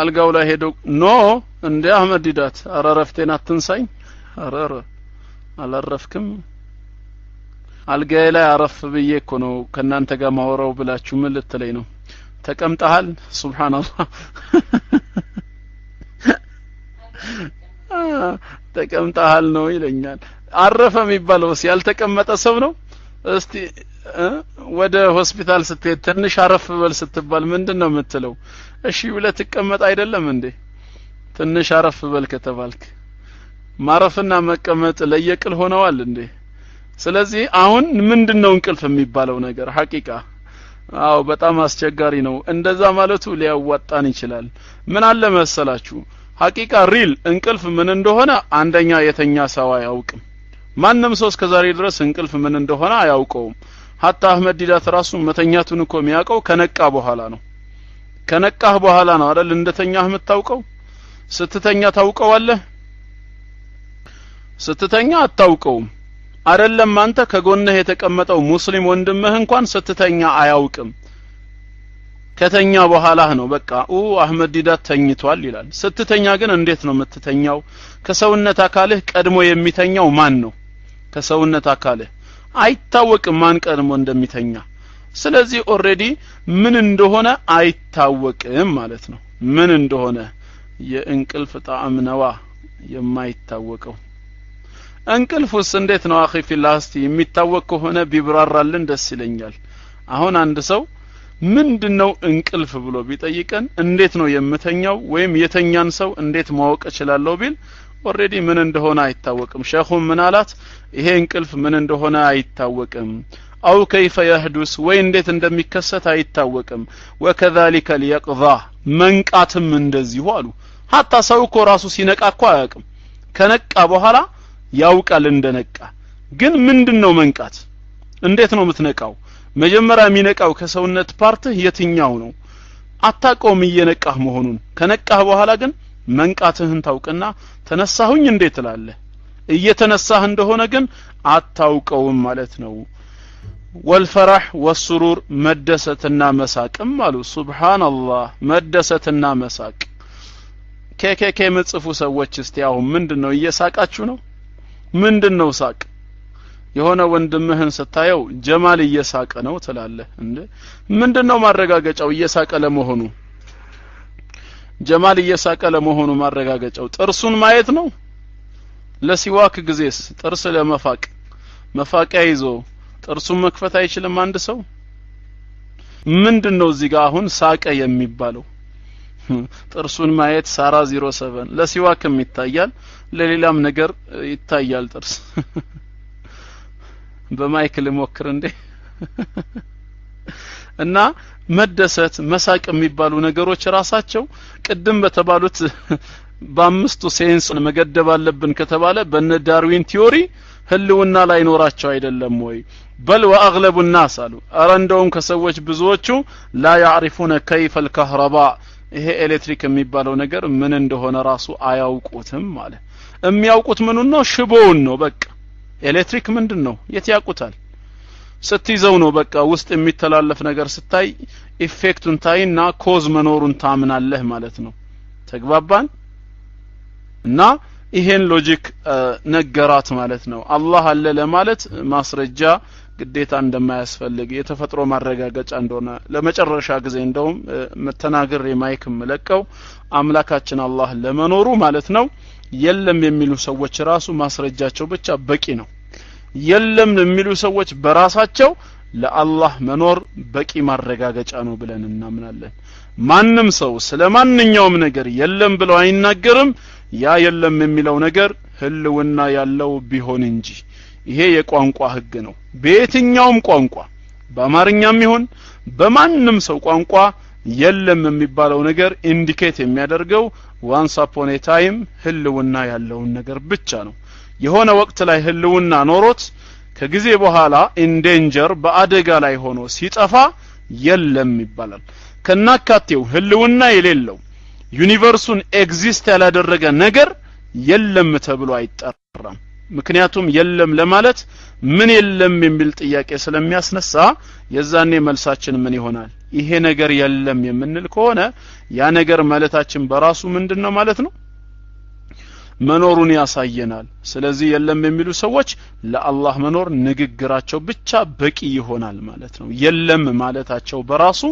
አልጋው ላይ ሄዶ ኖ እንደ አህመድ ዲዳት አረረፍቴን አትንሳኝ አረረ አላረፍክም አልጋዬ ላይ አረፍ ብዬ እኮ ነው ከናንተ ጋር ማወራው ብላችሁ ምን ልትለይ ነው ተቀምጣሃል ሱብሃንአላህ ተቀምጣሃል ነው ይለኛል አረፈ የሚባለው ያልተቀመጠ ሰው ነው እስቲ ወደ ሆስፒታል ስትሄድ ትንሽ አረፍ በል ስትባል ምንድነው የምትለው እሺ ብለህ ትቀመጥ አይደለም እንዴ ትንሽ አረፍ በል ከተባልክ ማረፍና መቀመጥ ለየቅል ሆነዋል እንዴ ስለዚህ አሁን ምንድነው እንቅልፍ የሚባለው ነገር ሐቂቃ አው በጣም አስቸጋሪ ነው እንደዛ ማለቱ ሊያዋጣን ይችላል ምን አለ መሰላችሁ ሐቂቃ ሪል እንቅልፍ ምን እንደሆነ አንደኛ የተኛ ሰው አያውቅም ማንንም ሰው እስከዛሬ ድረስ እንቅልፍ ምን እንደሆነ አያውቀውም ሐታ አህመድ ዲዳት ራሱ መተኛቱን እኮ የሚያውቀው ከነቃ በኋላ ነው ከነቃህ በኋላ ነው አይደል እንደተኛህ የምታውቀው ስትተኛ ታውቀዋለህ ስትተኛ አታውቀውም አይደለም አንተ ከጎንህ የተቀመጠው ሙስሊም ወንድምህ እንኳን ስትተኛ አያውቅም ከተኛ በኋላ ነው በቃ አህመድ ዲዳት ተኝቷል ይላል ስትተኛ ግን እንዴት ነው የምትተኛው ከሰውነት አካልህ ቀድሞ የሚተኛው ማን ነው ከሰውነት አካልህ አይታወቅም ማን ቀድሞ እንደሚተኛ ስለዚህ ኦሬዲ ምን እንደሆነ አይታወቅም ማለት ነው ምን እንደሆነ የእንቅልፍ ጣዕም ነዋ የማይታወቀው እንቅልፉስ እንዴት ነው አኺ ፊላስቲ የሚታወቅ ከሆነ ቢብራራልን ደስ ይለኛል አሁን አንድ ሰው ምንድነው እንቅልፍ ብሎ ቢጠይቀን እንዴት ነው የምተኛው ወይም የተኛን ሰው እንዴት ማወቅ እችላለሁ ቢል ኦሬዲ ምን እንደሆነ አይታወቅም ሸኹም ምን አላት ይሄ እንቅልፍ ምን እንደሆነ አይታወቅም አው كيف يحدث ወይ እንዴት እንደሚከሰት አይታወቅም وكذلك اليقظة መንቃትም እንደዚሁ አሉ ሐታ ሰው እኮ ራሱ ሲነቃ እኮ አያውቅም ከነቃ በኋላ ያውቃል እንደነቃ ግን ምንድነው መንቃት እንዴት ነው የምትነቃው መጀመሪያ የሚነቃው ከሰውነት ፓርትህ የትኛው ነው አታቆም እየነቃህ መሆኑን ከነቃህ በኋላ ግን መንቃትህን ታውቅና ተነሳሁኝ እንዴት ትላለህ እየተነሳህ እንደሆነ ግን አታውቀውም ማለት ነው والفرح والسرور መደሰትና መሳቅም አሉ ሱብሃንአላህ መደሰትና መሳቅ ከከከ መጽፉ ሰዎች እስቲ አሁን ምንድነው እየሳቃችሁ ነው ምንድነው ሳቅ የሆነ ወንድምህን ስታየው ጀማል እየሳቀ ነው ትላለህ እንዴ ምንድነው ማረጋገጫው እየሳቀ ለመሆኑ ጀማል እየሳቀ ለመሆኑ ማረጋገጫው ጥርሱን ማየት ነው ለሲዋክ ጊዜስ ጥርስ ለመፋቅ መፋቂያ ይዞ ጥርሱን መክፈት አይችልም አንድ ሰው ምንድነው እዚህ ጋር አሁን ሳቀ የሚባለው ጥርሱን ማየት ሳራ 07 ለሲዋክም ይታያል ለሌላም ነገር ይታያል ጥርስ በማይክል ሞክር እንዴ እና መደሰት መሳቅ የሚባሉ ነገሮች ራሳቸው ቅድም በተባሉት በአምስቱ ሴንስ መገደብ አለብን ከተባለ በነ ዳርዊን ቲዮሪ ህልውና ላይ ኖራቸው አይደለም ወይ بل واغلب الناس አሉ አረንደውም ከሰዎች ብዙዎቹ لا يعرفون كيف الكهرباء ይሄ ኤሌክትሪክ የሚባለው ነገር ምን እንደሆነ ራሱ አያውቁትም ማለት የሚያውቁት ምኑን ነው ሽቦውን ነው በቃ ኤሌክትሪክ ምንድነው የት ያውቁታል ስትይዘው ነው በቃ ውስጥ የሚተላለፍ ነገር ስታይ ኢፌክቱን ታይና ኮዝ መኖሩን ታምናለህ ማለት ነው ተግባባን እና ይሄን ሎጂክ ነገራት ማለት ነው አላህ አለ ለማለት ማስረጃ ግዴታ እንደማያስፈልግ የተፈጥሮ ማረጋገጫ እንደሆነ ለመጨረሻ ጊዜ እንደውም መተናገር የማይክ መለቀው አምላካችን አላህ ለመኖሩ ማለት ነው የለም የሚሉ ሰዎች ራሱ ማስረጃቸው ብቻ በቂ ነው የለም የሚሉ ሰዎች በራሳቸው ለአላህ መኖር በቂ ማረጋገጫ ነው ብለን እናምናለን ማንንም ሰው ስለማንኛውም ነገር የለም ብለው አይናገርም ያ የለም የሚለው ነገር ህልውና ያለው ቢሆን እንጂ ይሄ የቋንቋ ህግ ነው በየትኛውም ቋንቋ በአማርኛም ይሁን በማንንም ሰው ቋንቋ የለም የሚባለው ነገር ኢንዲኬት የሚያደርገው ዋንስ አፖን ኤ ታይም ህልውና ያለውን ነገር ብቻ ነው የሆነ ወቅት ላይ ህልውና ኖሮት ከጊዜ በኋላ ኢንዴንጀር በአደጋ ላይ ሆኖ ሲጠፋ የለም ይባላል ከናካቴው ህልውና የሌለው ዩኒቨርሱን ኤግዚስት ያላደረገ ነገር የለም ተብሎ አይጠራም ምክንያቱም የለም ለማለት ምን የለም የሚል ጥያቄ ስለሚያስነሳ የዛኔ መልሳችን ምን ይሆናል ይሄ ነገር የለም የምንል ከሆነ ያ ነገር ማለታችን በራሱ ምንድነው ማለት ነው መኖሩን ያሳየናል ስለዚህ የለም የሚሉ ሰዎች ለአላህ መኖር ንግግራቸው ብቻ በቂ ይሆናል ማለት ነው የለም ማለታቸው በራሱ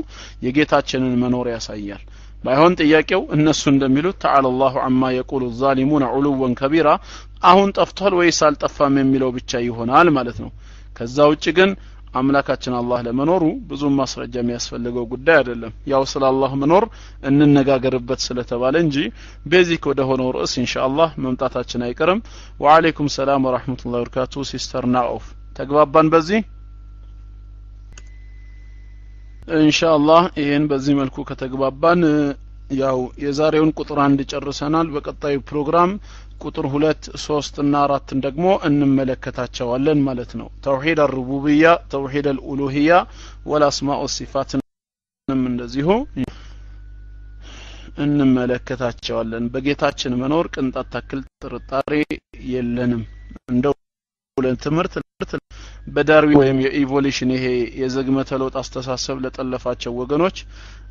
የጌታችንን መኖር ያሳያል ባይሆን ጥያቄው እነሱ እንደሚሉት ተዓላ አላሁ አማ የቁሉ الظالمون علوا كبيرا አሁን ጠፍቷል ወይስ አልጠፋም የሚለው ብቻ ይሆናል ማለት ነው ከዛ ውጪ ግን አምላካችን አላህ ለመኖሩ ብዙ ማስረጃ የሚያስፈልገው ጉዳይ አይደለም ያው ስለ አላህ መኖር እንነጋገርበት ስለተባለ እንጂ ቤዚክ ወደ ሆነው ርዕስ ኢንሻአላህ መምጣታችን አይቀርም ወአለይኩም ሰላም ወራህመቱላሂ ወበረካቱ ሲስተር ናኦፍ ተግባባን በዚህ ኢንሻአላህ ይሄን በዚህ መልኩ ከተግባባን ያው የዛሬውን ቁጥር 1 ጨርሰናል በቀጣዩ ፕሮግራም ቁጥር 2 3 እና 4 ደግሞ እንመለከታቸዋለን ማለት ነው ተውሂድ الربوبيه ተውሂድ الالوهيه والاسماء والصفات እንደዚሁ እንመለከታቸዋለን በጌታችን መኖር ቅንጣት ታክል ጥርጣሬ የለንም እንደው ለትምህርት በዳርዊን ወይም የኢቮሉሽን ይሄ የዘግመተ ለውጥ አስተሳሰብ ለጠለፋቸው ወገኖች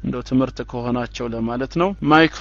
እንደው ትምህርት ከሆናቸው ለማለት ነው ማይክ